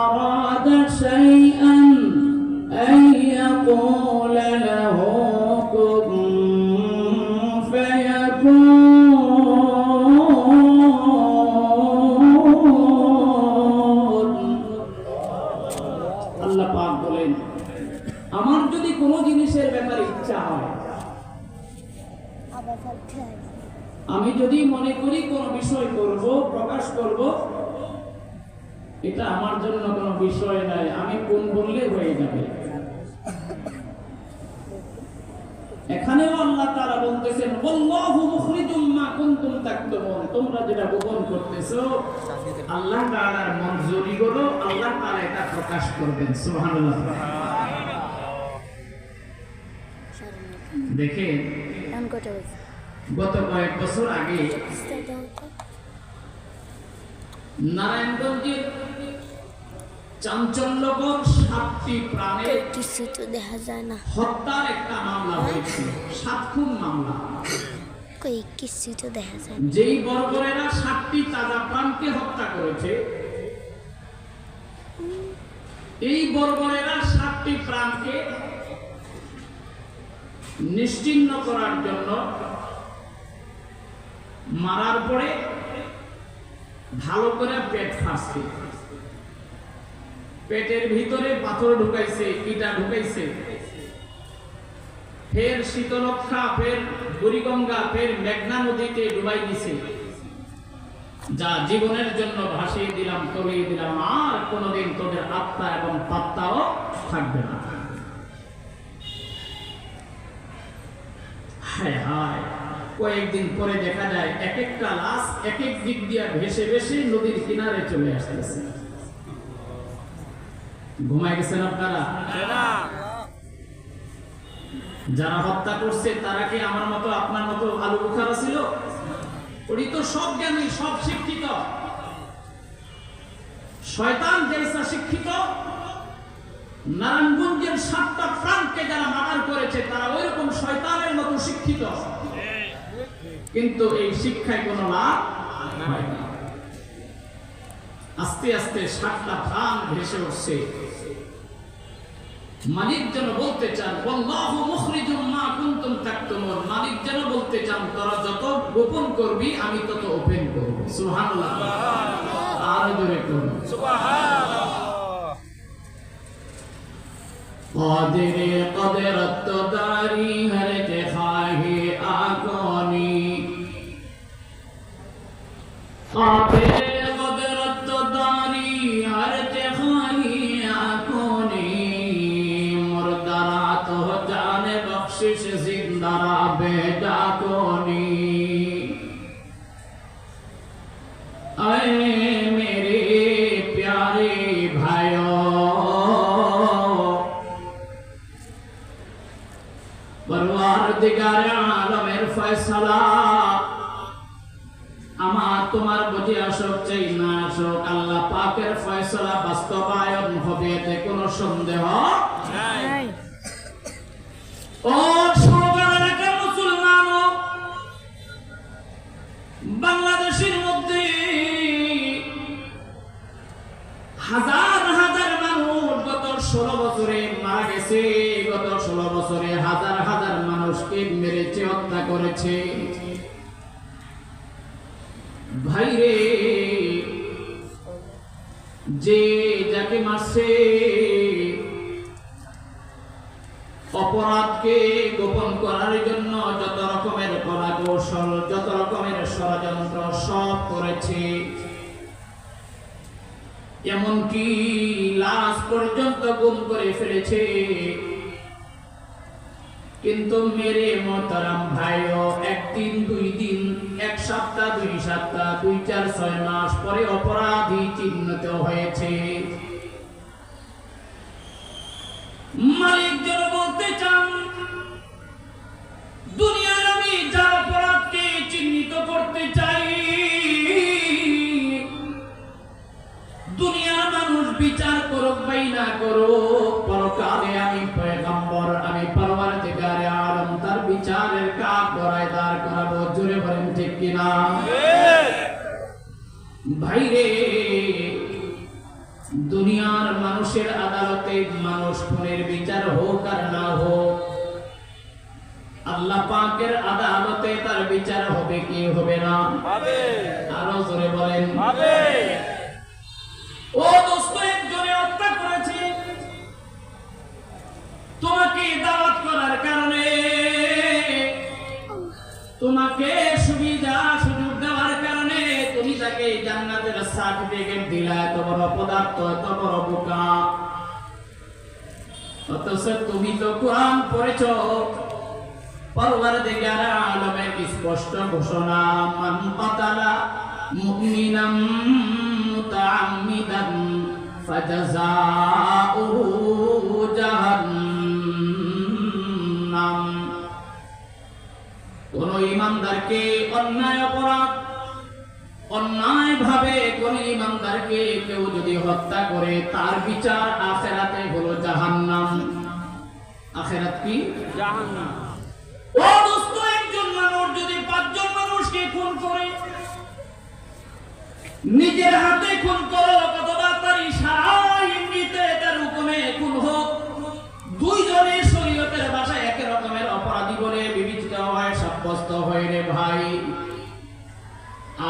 আরাদা শাইআন আন ইয়াকুলা লাহু কুন ফায়াকুন। আল্লাহ পাক বলেন, আমার যদি কোনো জিনিসের ব্যাপারে ইচ্ছা হয়, আমি যদি মনে করি কোন বিষয় করব, প্রকাশ করব, এটা আমার জন্য কোনো বিষয় নাই, আমি কোন বললে হয়ে যাবে। এখানেও আল্লাহ তাআলা বলতেছেন, আল্লাহু মুখরিজুম মা কুনতুম তাকতুমুন। তোমরা যেটা গোপন করতেছো আল্লাহ তাআলার মঞ্জুরি করো, আল্লাহ তাআলা এটা প্রকাশ করবেন। সুবহানাল্লাহ। দেখেন, গত কয়েক বছর আগে নারায়ণগঞ্জের চাঞ্চল্যকর 7টি প্রাণের হত্যার একটা মামলা হয়েছিল, 7 খুন মামলা। যেই বর্বরেরা 7টি তাজা প্রাণকে হত্যা করেছে, এই বর্বরেরা 7টি প্রাণকে নিশ্চিহ্ন করার জন্য মারার পরে ভালো করে পেট ফাঁসছে, পেটের ভিতরে পাথর ঢুকাইছে, ইটা ঢুকাইছে, ফের শীতলক্ষা, ফের বুড়িগঙ্গা, ফের মেঘনা নদীতে ডুবাই দিছে। যা জীবনের জন্য ভাসিয়ে দিলাম, তলিয়ে দিলাম, আর কোনোদিন তোদের আত্মা এবং পাত্তাও থাকবে না। হায় হায়, কয়েকদিন পরে দেখা যায় এক একটা লাশ এক এক দিক দিয়ে ভেসে ভেসে নদীর কিনারে চলে আসতেছে। ঘুমায় গেছেন আপনারা? যারা হত্যা করছে তারা কি আমার মতো আপনার মতো আলু বুখারা ছিল? ওই তো সব জ্ঞানী, সব শিক্ষিত। শয়তান যেসা শিক্ষিত, নারায়ণগঞ্জের 7টা প্রাণকে যারা মার্ডার করেছে তারা ওইরকম শয়তানের মতো শিক্ষিত, কিন্তু এই শিক্ষায় কোনো লাভ হয় না। আস্তে আস্তে 7টা প্রাণ ভেসে উঠছে। মালিক যেন বলতে চান, আল্লাহু মুখরিজুম মা কুনতুম তাকতুমুন, মালিক যেন বলতে চান তোরা যত গোপন করবি আমি তত ওপেন করব। সুবহানাল্লাহ, আর জোরে করুন সুবহানাল্লাহ। قادر قدرت داری ہر خواہی آکونی قادر قدرت داری ہر خواہی آکونی مردرا تو جان بخشش زندرا بیجا کونی اے میرے پیارے بھائیوں পরওয়ারদিগারে আলমের ফয়সালা আমার তোমার বুঝে আসুক চাই না আসুক, আল্লাহ পাকের ফয়সালা বাস্তবায়ন হবে এতে কোনো সন্দেহ নাই। ও সবার এলাকার মুসলমান, বাংলাদেশের মধ্যে হাজার হাজার মানুষ গত 16 বছরে মারা গেছে। গত 16 বছরে হাজার হাজার মানুষকে মেরেছে, হত্যা করেছে। ভাইরে, যে যাকে মারছে অপরাধকে গোপন করার জন্য যত রকমের কলা কৌশল, যত রকমের ষড়যন্ত্র সব করেছে, এমনকি লাশ পর্যন্ত গুম করে ফেলেছে। কিন্তু মেরে মোহতারাম ভাইও, একদিন, 2 দিন, 1 সপ্তাহ, 2 সপ্তাহ, 2, 4, 6 মাস পরে অপরাধী চিহ্নিত হয়েছে। মালিক যেন বলতে চান, দুনিয়ার আমি যার অপরাধকে চিহ্নিত করতে চাই, দুনিয়ার মানুষ বিচার করুক বাই না করুক, পরকালে আমি পয়গম্বর, আমি পরওয়ারদিগারে আলম তার বিচারের কাঠ গড়ায় দাঁড় করাবো। জোরে বলেন ঠিক কিনা? ভাইরে, দুনিয়ার মানুষের আদালতে মানুষ খুনের বিচার হোক আর না হোক, আল্লাহ পাকের আদালতে তার বিচার হবে কি হবে না? আরো জোরে বলেন হবে। ও দোস্ত, একজনে হত্যা করেছে, তোমাকে দাওয়াত করার কারণে, তোমাকে সুবিধা সুযোগ দেওয়ার কারণে তুমি তাকে জান্নাতের সার্টিফিকেট দিলা। এত বড় পদার্থ, এত বড় বোকা। অথচ তুমি তো কোরআন পড়েছো, পরওয়ারদিগার আলমের স্পষ্ট ঘোষণা, মান কাতালা মুমিনাম মুতাআম্মিদান ফাজাযাউহু জাহান্নাম। কোন ইমানদারকে অন্যায় অপরাধ, অন্যায় ভাবে কোন ইমানদারকে কেউ যদি হত্যা করে, তার বিচার আখিরাতে হলো জাহান্নাম। আখিরাত কি? জাহান্নাম। ও দোস্ত, একজন মানুষ যদি 5 জন মানুষকে খুন করে, নিজের হাতে খুন করো অথবা তার ইশারা ইঙ্গিতে তার হুকুমে খুন হোক, 2 জনের শরীয়তের ভাষায় একই রকমের অপরাধী বলে বিবেচিত হয়, সাব্যস্ত হয় রে ভাই।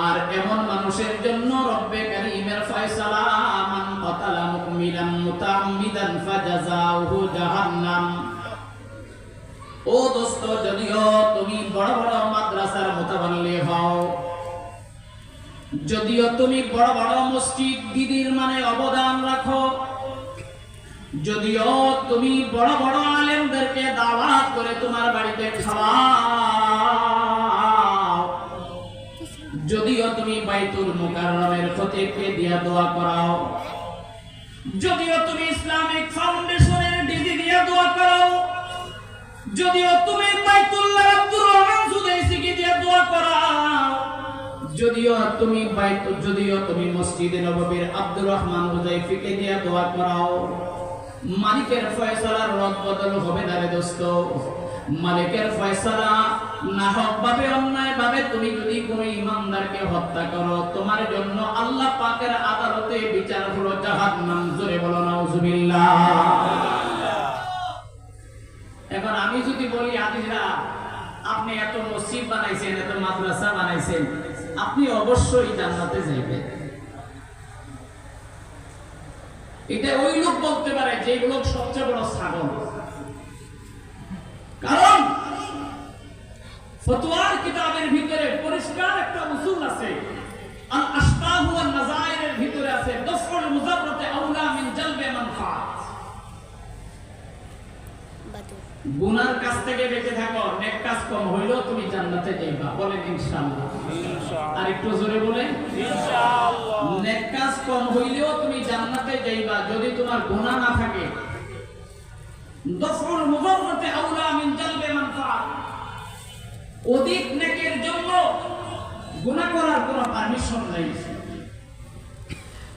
আর এমন মানুষের জন্য রব্বে কারীমের ফয়সালা, মান কাতালা মুমিনান মুতাআম্মিদান ফাজাযাউহু জাহান্নাম। ও দোস্ত, যদিও তুমি বড় বড় মাদ্রাসার মুতাওয়াল্লি হও, যদিও তুমি বড় বড় মসজিদ দিদির মানে অবদান রাখো, যদিও তুমি বড় বড় আলেমদেরকে দাওয়াত করে তোমার বাড়িতে খাওয়াও, যদিও তুমি বাইতুল মুকাররমের খতিবকে দিয়া দোয়া করাও, যদিও তুমি ইসলামিক ফাউন্ডেশনের ডিজি দিয়া দোয়া করাও, যদিও তুমি বাইতুল্লাহ আব্দুর রহমান সুদাইসিকে দিয়ে দোয়া করাও, যদিও তুমি মসজিদে নববীর আব্দুর রহমান হুযাইফিকে দিয়ে দোয়া করাও, মালিকের ফয়সালার রদ বদল হবে না রে দোস্ত। মালিকের ফয়সালা না হক ভাবে অন্যায় ভাবে তুমি যদি কোনো ইমানদারকে হত্যা করো, তোমার জন্য আল্লাহ পাকের আদালতে বিচার হলো জাহান্নাম। জোরে বলো নাউজুবিল্লাহ। এখন আমি যদি বলি হাদিসরা, আপনি এত মসজিদ বানাইছেন, এত মাদ্রাসা বানাইছেন, আপনি অবশ্যই জান্নাতে যাইবেন। এটা ওই লোক বলতে পারে যে লোক সবচেয়ে বড় ছাগল। কারণ ফতোয়ার কিতাবের ভিতরে পরিষ্কার একটা উসুল আছে, আল আশবাহ ওয়ান নাযাইরের ভিতরে আছে দফউল মুযাররাতে আউলা মিন জালবে মানফাত। গুনার কাছ থেকে বেঁচে থাকো, নেক কাজ কম হইলেও তুমি জান্নাতে যাইবা। বলেন ইনশাআল্লাহ। আর একটু জোরে বলেন ইনশাআল্লাহ। নেক কাজ কম হইলেও তুমি জান্নাতে যাইবা যদি তোমার গুনাহ না থাকে। দফউল মুযাররাতে আউলা মিন জালবে মানফাত। অধিক নেকের জন্য গুনাহ করার কোনো পারমিশন নাই।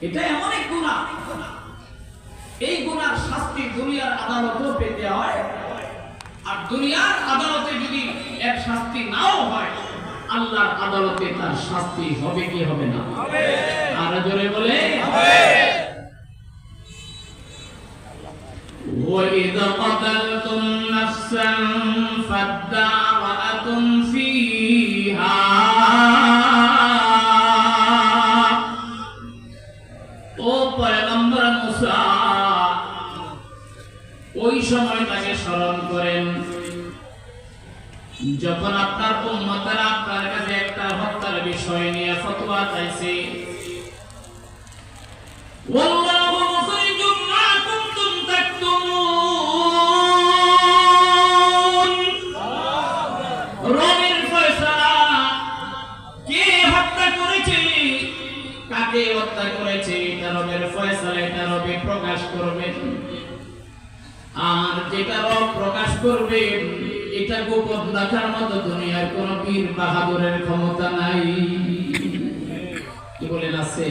এটা এমন এক গুনাহ, এই গুনার শাস্তি দুনিয়ার আদালতেও পেতে হয়। আর দুনিয়ার আদালতে যদি এর শাস্তি নাও হয়, আল্লাহর আদালতে তার শাস্তি হবে কি হবে না? হবে। আর জোরে বলে হবে। وَإِذْ قَتَلْتُمْ نَفْسًا فَادَّارَأْتُمْ فِيهَا ও পয়গম্বর মুসা, ওই সময়টাকে স্মরণ করেন যখন আপনার উম্মতরা আপনার কাছে একটা হত্যার বিষয় নিয়ে ফতোয়া চাইছে। ওয়াল্লাহু মুখরিজুম মা কুনতুম তাকতুমুন। রবের ফয়সালা, কে হত্যা করেছে, কাকে হত্যা করেছে, এটা রবের ফয়সালা, এটা রবে প্রকাশ করবেন। আর যেটা রব প্রকাশ করবেন এটা গোপন রাখার মতো দুনিয়ার কোন বীর বাহাদুরের ক্ষমতা নাই। কি বলেন আছে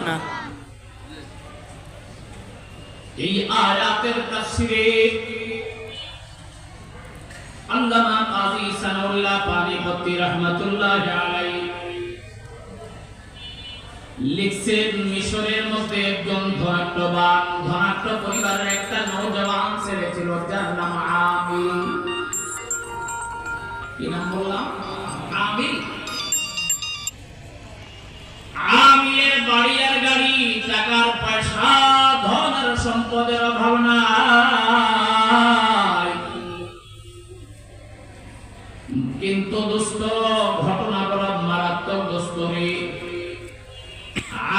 না? এই আয়াতের তাফসীরে আল্লামা কাজী সানাউল্লাহ পানিপতি রাহমাতুল্লাহি আলাইহি লিখছেন, মিশরের মধ্যে একজন ধনাঢ্য পরিবারের একটা নওজওয়ান ছেলে ছিল, যার নাম আমিল। কি নাম বললাম? আমিল। আমিলের বাড়ি আর গাড়ি, টাকার পয়সা, ধন আর সম্পদের অভাব নাই। কিন্তু দোস্ত, ঘটনা বড় মারাত্মক দোস্ত রে।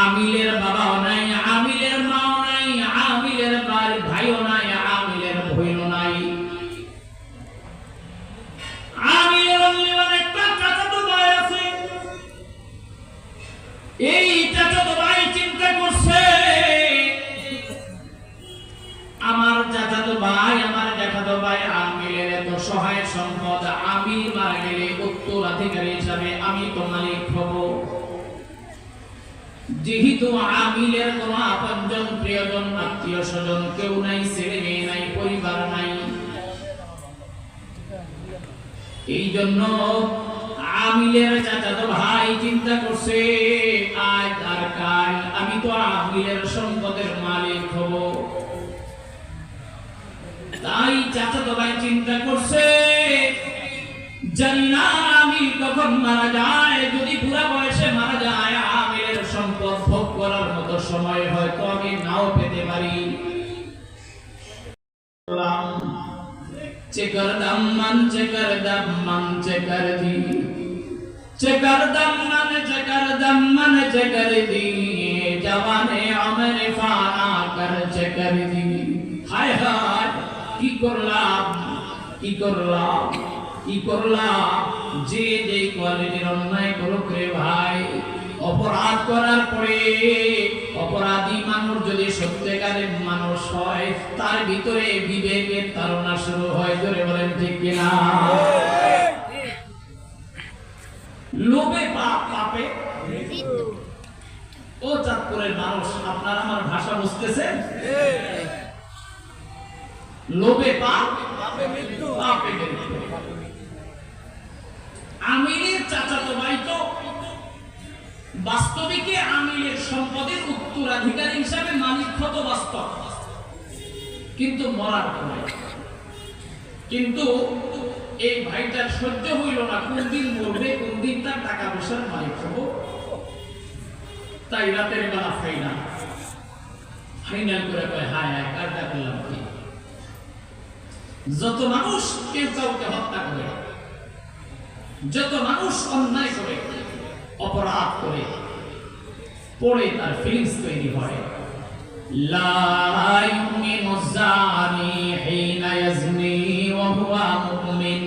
আমিলের বাবাও নাই, আমিলের মাও নাই, আমিলের ভাইও নাই, আমিলের বোনও নাই। আমিলের একটা চাচাতো ভাই আছে। এই চাচাতো ভাই চিন্তা করছে, আমার চাচাতো ভাই, আমার জ্যাঠাতো ভাই আমিলের এত সহায় সম্পদ, আমি মারা গেলে উত্তরাধিকারী হিসাবে আমি তো মালিক হব। যেহেতু আমিলের কোন আপনজন, প্রিয়জন, আত্মীয় স্বজন কেউ নাই, ছেলে মেয়ে নাই, পরিবার নাই, এই জন্য আমিলের চাচাতো ভাই চিন্তা করছে, আজ আর কাল আমি তো আমিলের সম্পদের মালিক হব। তাই চাচাতো ভাই চিন্তা করছে, জানি না আমি কখন মারা যায়, যদি পুরা বয়সে মারা যায়, আমিলের সম্পদ ভোগ করার মতো সময় হয়তো আমি নাও পেতে পারি। চেকর দাম্মান চেকর দাম্মান চেকর দি, চেকর দাম্মান চেকর দাম্মান চেকর দি, জওয়ানে আমর ফানা কর চেকর দি। হায় হায়, কি করলাম, কি করলাম, কি করলাম। যে যে কোয়ালিটির অন্যায় করুক রে ভাই, অপরাধ করার পরে অপরাধী মানুষ যদি সত্যিকারের মানুষ হয়, তার ভিতরে বিবেকের তাড়না শুরু হয়। জোরে বলেন ঠিক কিনা? বুঝতেছেন? লোভে পাপ, পাপে মৃত্যু। আমিরের চাচাতো ভাই তো বাস্তবিকে আমিরের সম্পদের উত্তরাধিকারী হিসাবে মালিক হতো বাস্তব, কিন্তু মরার পরে। কিন্তু এই ভাইটার সহ্য হইল না, কোন দিন মরবে, কোন দিন তার টাকা পয়সার মালিক হবো। তাই রাতের বেলা ফাইনাল করে কয় হায় হায় কাজটা করলাম কি। যত মানুষ কেউ কাউকে হত্যা করে, যত মানুষ অন্যায় করে, অপরাধ করে, পরে তার ফিলিংস তৈরি হয়। লা ইউমিনু যানি হিনা ইয়াজনি ওয়া হুয়া মুমিন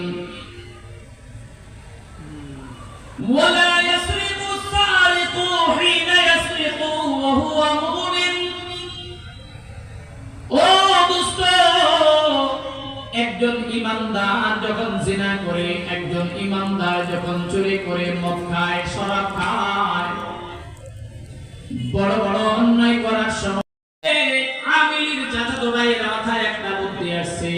ওয়া লা ইয়াসরিকু সারিকু হিনা ইয়াসরিকু ওয়া হুয়া মুমিন। ও দোস্ত, একজন ইমানদার যখন জিনা করে, একজন ইমানদার যখন চুরি করে, মদ খায়, শরাব খায়, বড় বড় অন্যায় করার সময় আমির চাচাতো ভাইয়ের মাথায় একটা বুদ্ধি আসছে।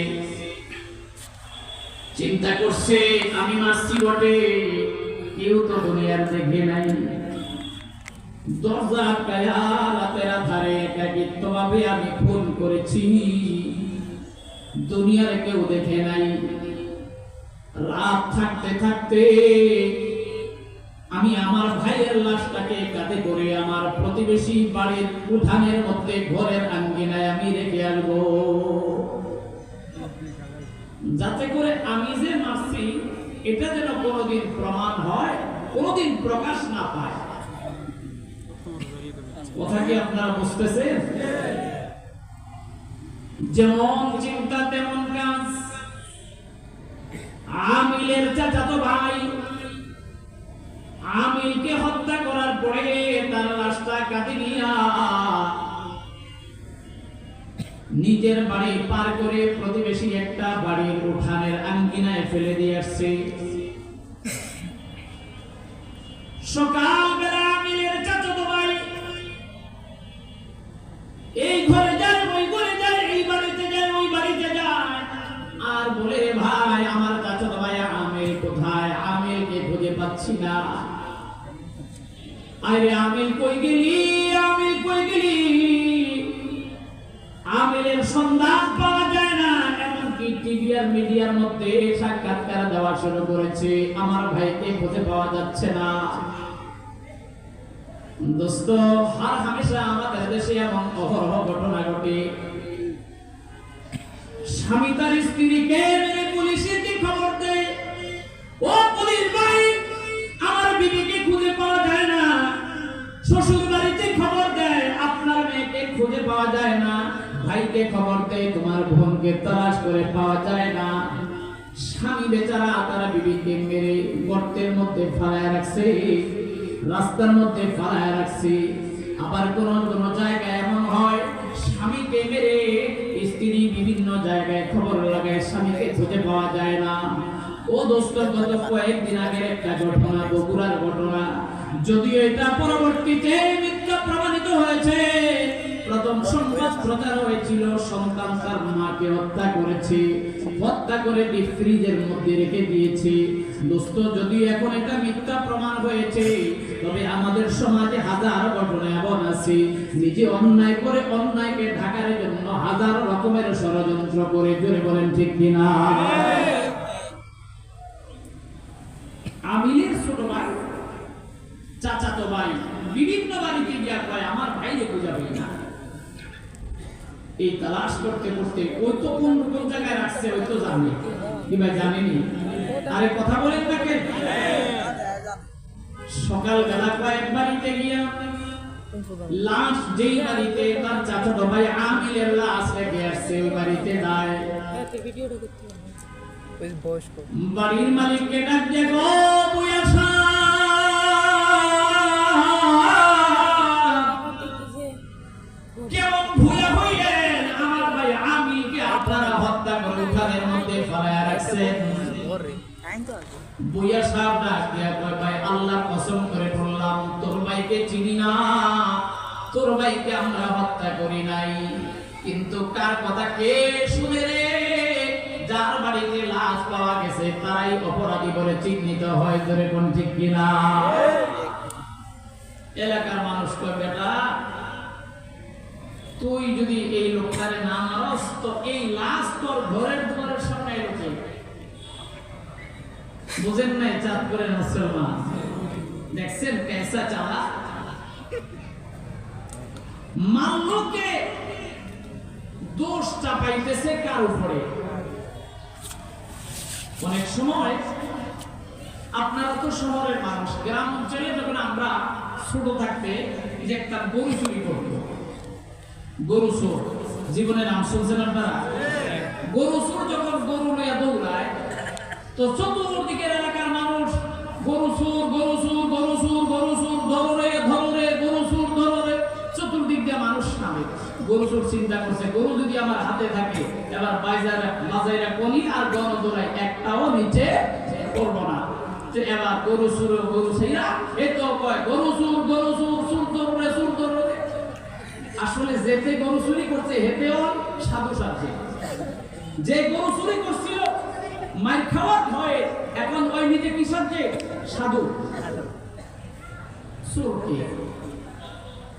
চিন্তা করছে আমি মাসি বটে, কেউ তো দুনিয়ার দেখে নাই, দরজা আটকায়া রাতের আধারে একাকিত্বভাবে আমি খুন করেছি, দুনিয়ার কেউ দেখে নাই। রাত থাকতে থাকতে আমি আমার ভাইয়ের লাশটাকে কাঁধে করে আমার প্রতিবেশী বাড়ির উঠানের মধ্যে ঘরের আঙ্গিনায় আমি রেখে আসবো, যাতে করে আমি যে মারছি এটা যেন কোনোদিন প্রমাণ হয়, কোনোদিন প্রকাশ না পায়। কথা কি আপনারা বুঝতেছেন? যেমন চিন্তা তেমন কাজ। আমিলের চাচাতো ভাই আমিলকে হত্যা করার পরে তার লাশটা কাঁধে নিয়া নিজের বাড়ি পার করে প্রতিবেশী একটা বাড়ির উঠানের আঙ্গিনায় ফেলে দিয়ে আসছে। সকালবেলা আমিলের চাচাতো ভাই এই ঘরে যায়, ওই ঘরে যায়, এই বাড়িতে যায়, ওই বাড়িতে যায়, আর বলে ভাই আমার চাচাতো ভাই আমিল কোথায়, আমিলকে খুঁজে পাচ্ছি না। আরে আমিল কই গেলি, আমিল কই গেলি? আমিলের সন্ধান পাওয়া যায় না। এমনকি টিভি আর মিডিয়ার মধ্যে সাক্ষাৎকার দেওয়া শুরু করেছে, আমার ভাইকে খুঁজে পাওয়া যাচ্ছে না। দোস্ত, হার হামেশা আমাদের দেশে এমন অহরহ ঘটনা ঘটে। স্বামী তার স্ত্রীকে মেরে পুলিশে খবর দেয়, ও পুলিশ ভাই আমার বিবিকে খুঁজে পাওয়া যায় না। শ্বশুর বাড়িতে খবর দেয় আপনার মেয়েকে খুঁজে পাওয়া যায় না। ভাইকে খবর দেয় তোমার বোনকে তালাশ করে পাওয়া যায় না। স্বামী বেচারা তারা বিবিকে মেরে গর্তের মধ্যে ফালায় রাখছে, রাস্তার মধ্যে ফালায় রাখছে। আবার কোন কোন জায়গায় এমন হয় স্বামীকে মেরে স্ত্রী বিভিন্ন জায়গায় খবর লাগায়, স্বামীকে খুঁজে পাওয়া যায় না। ও দোস্ত, গত কয়েকদিন আগের একটা ঘটনা, বগুড়ার ঘটনা, যদিও এটা পরবর্তীতে মিথ্যা প্রমাণিত হয়েছে। প্রথম সংবাদ প্রচার হয়েছিল সন্তান তার মাকে হত্যা করেছে, হত্যা করে ডিপ ফ্রিজের মধ্যে রেখে দিয়েছে। দোস্ত, যদিও এখন এটা মিথ্যা প্রমাণ হয়েছে, তবে আমাদের সমাজে হাজার ঘটনা এমন আছে নিজে অন্যায় করে অন্যায়কে ঢাকার জন্য হাজার রকমের ষড়যন্ত্র করে। জোরে বলেন ঠিক কিনা? আমিলের ছোট ভাই, চাচাতো ভাই বিভিন্ন বাড়িতে গিয়া কয় আমার ভাইকে খুঁজে পাই না। এই তালাশ করতে করতে ওই তো কোন কোন জায়গায় রাখছে ওই তো জানি কি ভাই, জানেনি? আরে কথা বলেন তাকে। সকালবেলা কয়েক বাড়িতে গিয়া লাশ, যেই বাড়িতে তার চাচাতো ভাই আমিলের লাশ রেখে আসছে ওই বাড়িতে যায়। বাড়ির মালিককে ডাক দিয়ে গো বুয়া কেমন ভুয়া হইলেন, আমার ভাই আমিলকে আপনারা হত্যা করে উঠানের মধ্যে ফেলায় রাখছেন। বুয়া সাহেব ডাক দিয়ে কয় ভাই আল্লাহর কসম করে বললাম তোর ভাইকে চিনি না, তোর ভাইকে আমরা হত্যা করি নাই, কিন্তু কার কথা কে শুনে রে? যার বাড়িতে লাশ পাওয়া গেছে তারাই অপরাধী বলে চিহ্নিত হয়। ধরে কোন ঠিক কিনা? এলাকার মানুষ কয়, বেটা তুই যদি এই লোকটারে না মারস তো এই লাশ তোর ঘরের দুয়ারের সামনে এলো। বুঝেন নাই চাঁদপুরের মুসলমান? দেখছেন কেসা চালা মাল্যকে দোষ চাপাইতেছে কার উপরে? অনেক সময় আপনারা তো শহরের মানুষ, গ্রাম অঞ্চলে যখন আমরা ছোট থাকতে যে একটা গরু চুরি করতো, গরু চোর, জীবনে নাম শুনছেন আপনারা? গরু চোর যখন গরু লইয়া দৌড়ায় তো চতুর্দিকের এলাকার মানুষ গরু চোর, গরু চোর, গরু চোর, গরু চোর, ধরে ধরে, গরু চোর ধরে, চতুর্দিক দিয়ে মানুষ নামে। গরু চোর চিন্তা করছে, গরু যদি আমার হাতে থাকে এবার বাজাইরা কলি আর গণ দৌড়ায় একটাও নিচে করবো না। এবার গরু চোর, গরু সেইরা এ তো কয় গরু চোর, গরু চোর, চোর ধরে, চোর ধরে। আসলে যেতে গরু চুরি করছে হেতেও সাধু সাজছে, যে গরু চুরি করছিল মার খাওয়ার ভয়ে এখন ওই নিজে কি সাজছে? সাধু। চোর কে?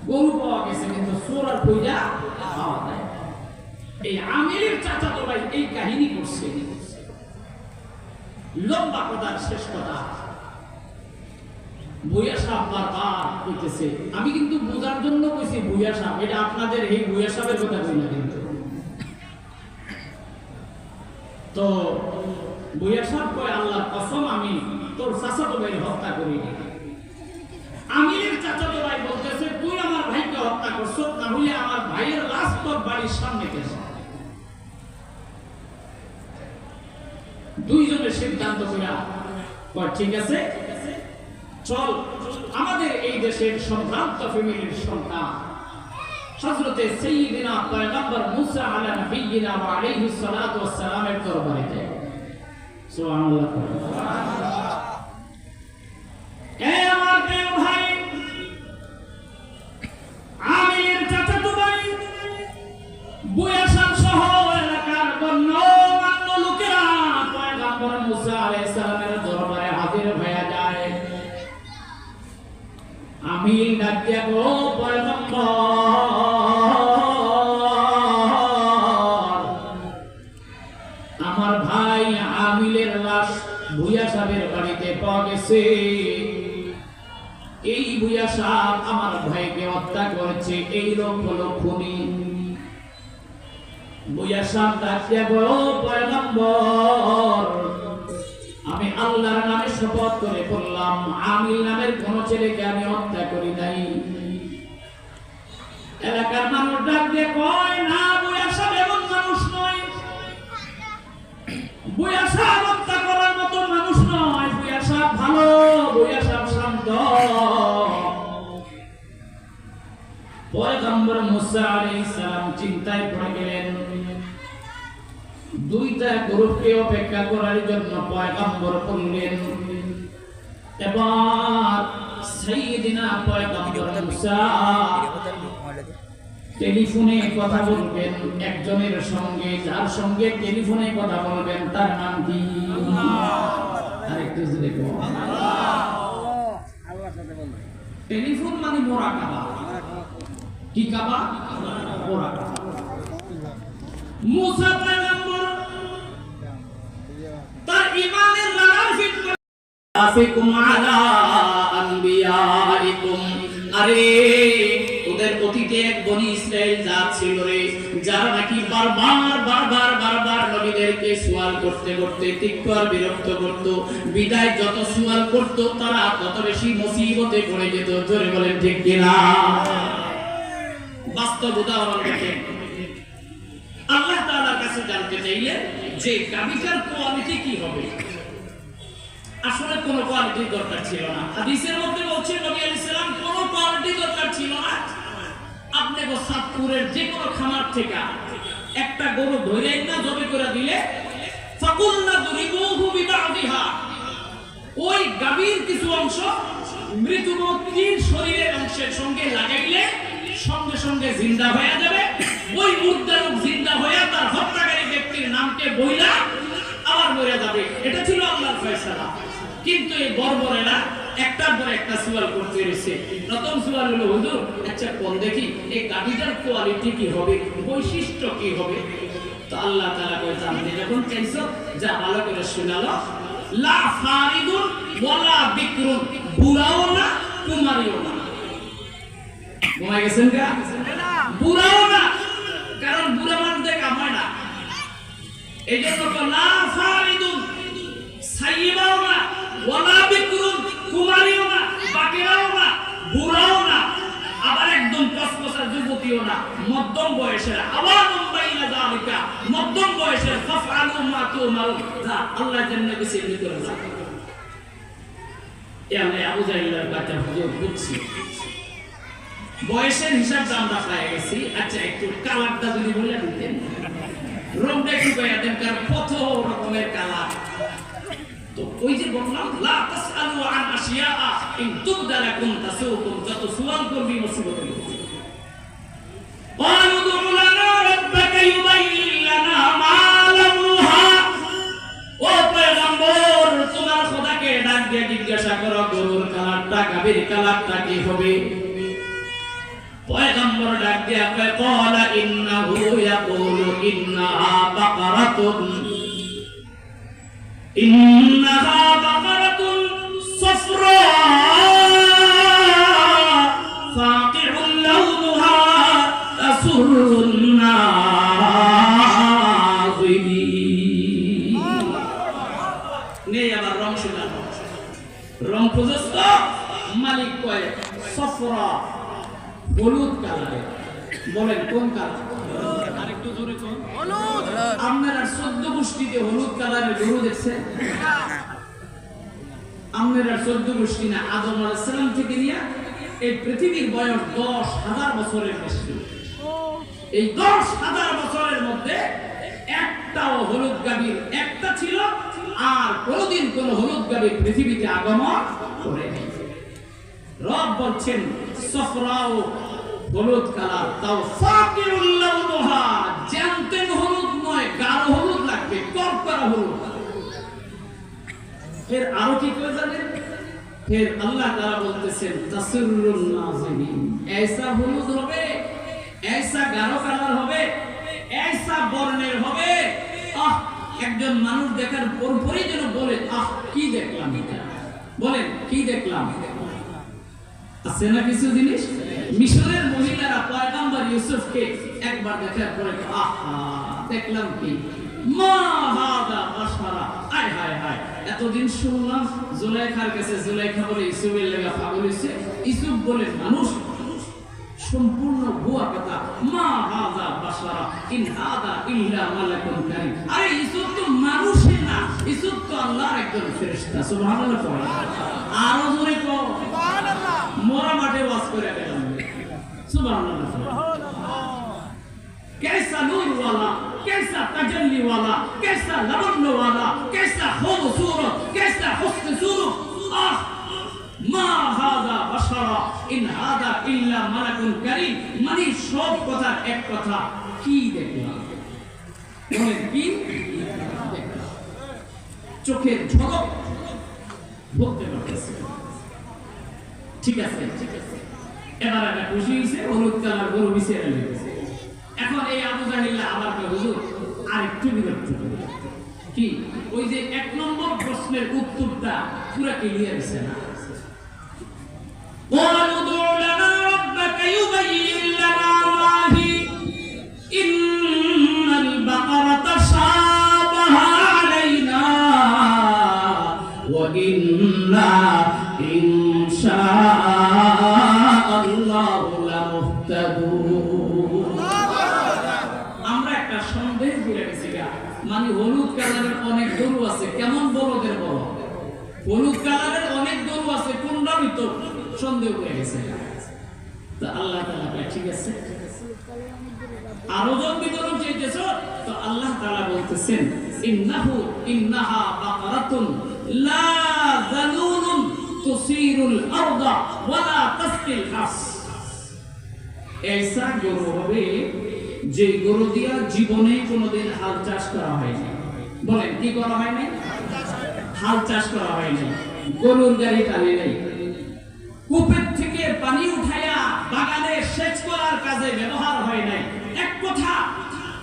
গরু পাওয়া গেছে কিন্তু চোর আর কইরা পাওয়া যায়। এই আমিরের চাচাতো ভাই এই কাহিনী করছে। লম্বা কথার শেষ কথা, ভুইয়া সাহেব বারবার কইতেছে, আমি কিন্তু বোঝার জন্য কইছি ভুইয়া সাহেব, এটা আপনাদের এই ভুইয়া সাহেবের কথা কই না কিন্তু। তো ভুইয়া সাহেব কয়, আল্লাহর কসম আমি তোর চাচাতো ভাই হত্যা করিনি। আমিরের চাচাতো ভাই বলতেছে, তুই আমার ভাইকে হত্যা করছো, তাহলে আমার ভাইয়ের লাশ তোর বাড়ির সামনে গেছে। দুইজনের সিদ্ধান্ত কইরা কয় ঠিক আছে চল, আমাদের এই দেশের সম্ভ্রান্ত ফ্যামিলির সন্তান হযরতে সাইয়্যিদিনা পয়গম্বর মুসা আলা নবিয়িনা ওয়া আলাইহিস সালাতু ওয়াস সালামের দরবারে যাই। সুবহানাল্লাহ। এ আমার প্রিয় ভাই, আমিরের চাচাতো ভাই বুয়াশার সহ এলাকার গণ্যমান্য লোকেরা পয়গম্বর মুসা আলাইহিস সালামের দরবারে হাজির হয়ে যায়। আমির ডাক দিয়া গো পয়গম্বর, আমার ভাই আমিলের লাশ ভুইয়া সাহেবের বাড়িতে পাওয়া গেছে। এই ভুইয়া সাহেব আমার ভাইকে হত্যা করেছে, এই লোক হলো খুনি। ভুইয়া সাহেব ডাক দিয়া গো পয়গম্বর, আমি আল্লাহর নামে শপথ করে বললাম আমিল নামের কোন ছেলেকে আমি হত্যা করি নাই। এলাকার মানুষ ডাক দিয়ে কয়, না বুয়া সাহেব এমন মানুষ নয়, বুয়া সাহেব হত্যা করার মতো মানুষ নয়, বুয়া সাহেব ভালো, বুয়া সাহেব শান্ত। পয়গম্বর মুসা আলাইহিস সালাম চিন্তায় পড়ে গেলেন। দুইটা গ্রুপকে অপেক্ষা করার জন্য পয়গম্বর বললেন, এবার সাইয়্যিদিনা পয়গম্বর মুসা টেলিফোনে কথা বলবেন একজনের সঙ্গে, যার সঙ্গে টেলিফোনে কথা বলবেন তার নাম কি? আরেকটু জোরে বলুন। টেলিফোন মানে মুরাকাবা। কি কাবা? মুরাকাবা। মুসা পয়গম্বর তার ঈমানের লড়াই ফিট আফিকুম আলা আনবিয়াইকুম। আরে ওদের অতীতে এক বনি ইসরাইল জাত ছিল রে, যারা নাকি বারবার নবীদেরকে সুয়াল করতে করতে তিক্ত আর বিরক্ত করত। বিদায় যত সুয়াল করত তারা তত বেশি মুসিবতে পড়ে যেত। জোরে বলেন ঠিক কিনা? বাস্তব উদাহরণ দেখেন, আল্লাহ তাআলার কাছে জানতে চাইলে যে গাবিটার কোয়ালিটি কি হবে, আসলে কোন কোয়ালিটির দরকার ছিল না। হাদিসের মধ্যে বলছে নবী আলাইহিস সালাম কোন কোয়ালিটি দরকার ছিল না। আপনি গোসাদপুরের যে কোনো খামার থেকে একটা গরু ধরে না জবে করে দিলে ফাকুলনা দুরিবুহু বিবাদিহা, ওই গাবির কিছু অংশ মৃত ব্যক্তির শরীরের অংশের সঙ্গে লাগাইলে সঙ্গে সঙ্গে জিন্দা হয়ে যাবে। ওই মুর্দা লোক জিন্দা হয়ে তার হত্যাকারী ব্যক্তির নামকে বইলা আবার মরে যাবে। এটা ছিল আল্লাহর ফয়সালা। কিন্তু এই বর্বরেরা একটার পর একটা সওয়াল করতে রয়েছে। প্রথম সওয়াল হলো, হুজুর আচ্ছা কোন দেখি এই গাড়িটার কোয়ালিটি কি হবে, বৈশিষ্ট্য কি হবে? তো আল্লাহ তাআলা কই জানতে যখন চাইছো যা ভালো করে শোনালো, লা ফারিদুন ওয়ালা বিকরুন, বুড়াও না কুমারীও না। ঘুমাই গেছেন কা? বুড়াও না, কারণ বুড়া মানুষদের কাম হয় না। এই জন্য তো লা ফারিদুন, সাইয়্যিবাও না, ওয়ালা বিকরুন, কুমারীও না, বাকিরাও না, বুড়াও না, আবার একদম কসকসা যুবতীও না, মধ্যম বয়সের। আওয়ানুম বাইনা যালিকা, মধ্যম বয়সের। ফাফআলু মা তুমারুন, যা আল্লাহ জান্নাত দিছে এমনি করে যা। এমনি আবু জাহিলের কথা হুজুর বুঝছি, বয়সের হিসাবটা আমরা পেয়ে গেছি। আচ্ছা একটু কালারটা যদি বলে দিতেন, রংটা একটু কইয়া দেন, কারণ কত রকমের কালার। তো ওই যে বললাম, লা তাসআলু আন আশিয়া ইন তুবদা লাকুম তাসুকুম, যত সুয়াল করবি মুসিবত হবে। ক্বালু দু'ু লানা রাব্বাকা ইউবাইয়িন লানা মা লাউনুহা, ও পয়গম্বর তোমার খোদাকে ডাক দিয়ে জিজ্ঞাসা করো গরুর কালারটা, গাভীর কালারটা কি হবে? পয়গম্বর ডাক দিয়ে কয়, ক্বালা ইন্নাহু ইয়াকুলু ইন্নাহা বাকারাতুন, إنها بقرة صفراء فاقع لونها تسر الناظرين। নেই আবার রং শোনা, রং খুঁজস্ত মালিক কয় সফরা, হলুদ কালারে। বলেন কোন কালার? আরেকটু জোরে কোন? হলুদ। আপনারা 14 গোষ্ঠীতে হলুদ কালারের গরু দেখছেন? আপনারা 14 গোষ্ঠী না, আদম আলাইহিস সালাম থেকে নিয়ে এই পৃথিবীর বয়স 10,000 বছরের বেশি। এই 10,000 বছরের মধ্যে একটাও হলুদ গাভীর একটা ছিল, আর কোনদিন কোন হলুদ গাভীর পৃথিবীতে আগমন করেনি। রব বলছেন সফরাও, হলুদ কালার, তাও ফাকিরুল লাউনুহা, জ্যান্তেন হলুদ নয়, গাঢ় হলুদ লাগবে, করকরা হলুদ। এর আরো কি করে জানেন? ফের আল্লাহ তাআলা বলতেছেন তাসরুন নাজিরিন, ऐसा হলুদ হবে, ऐसा গাঢ় কালার হবে, ऐसा বর্ণের হবে, আহ একজন মানুষ দেখার পরপরই যেন বলে, আহ কি দেখলাম এটা। বলেন কি দেখলাম? আছে না কিছু জিনিস? মিশরের মহিলারা পয়গম্বর ইউসুফকে একবার দেখার পরে আহা দেখলাম কি, মা হাদা বাশারা, আয় হায় হায়, এতদিন শুনলাম জুলাইখার কাছে জুলাইখা বলে ইউসুফের লাগা পাগল হইছে, ইউসুফ বলে মানুষ, সম্পূর্ণ ভুয়া কথা। মা হাদা বাশারা ইন হাদা ইল্লা মালাকুন কারীম। আরে ইউসুফ তো মানুষই না, ইউসুফ তো আল্লাহর একজন ফেরেশতা। সুবহানাল্লাহ। আরো জোরে কও সুবহানাল্লাহ। মোরা মাঠে ওয়াজ করে গেলাম সুবহানাল্লাহ। कैसा नूर वाला, कैसा तजल्ली वाला, कैसा लवन्न वाला, कैसा खूबसूरत, कैसा हुस्न सूरत, आह मा हादा बशरा इन हादा इल्ला मलकुन करीम। মানে সব কথার এক কথা, কি দেখলাম? বলেন কি দেখলাম? চোখের ঝলক বলতে পারতেছে। ঠিক আছে, এবার একটা খুশি হইছে, হলুদ কালার গরু মিশে গেছে। এখন এই আবু জাহিল্লা আবার হুজুর আরেকটু বিরক্ত করে কি, ওই যে 1 নম্বর প্রশ্নের উত্তরটা পুরো ক্লিয়ার হইছে না। ওয়ালু দু'লানা রাব্বাকা ইউবাইয়িন লানা মা হি ইন্নাল বাকারাতা শাবাহা আলাইনা ওয়া ইন্না ইনশাআল্লাহু লামুহতাদুন। মানে হলুদ কালারের অনেক গরু আছে, কেমন বলদের বড়, হলুদ কালারের অনেক গরু আছে, কোনটা ভিতর সন্দেহ হয়ে গেছে। তো আল্লাহ তাআলা ঠিক আছে, আরো জন বিতরণ চাইতেছ, তো আল্লাহ তাআলা বলতেছেন ইন্নাহা বাকারাতুন লা যালুলুন তুসিরুল আরদা ওয়া লা তাসকিল হাস। ऐसा গরু হবে যে গরু দিয়া জীবনে কোনোদিন হাল চাষ করা হয়নি। বলেন কি করা হয়নি? হাল চাষ করা হয়নি, গরুর গাড়ি টানে নাই, কূপের থেকে পানি উঠাইয়া বাগানে সেচ করার কাজে ব্যবহার হয় নাই। এক কথা,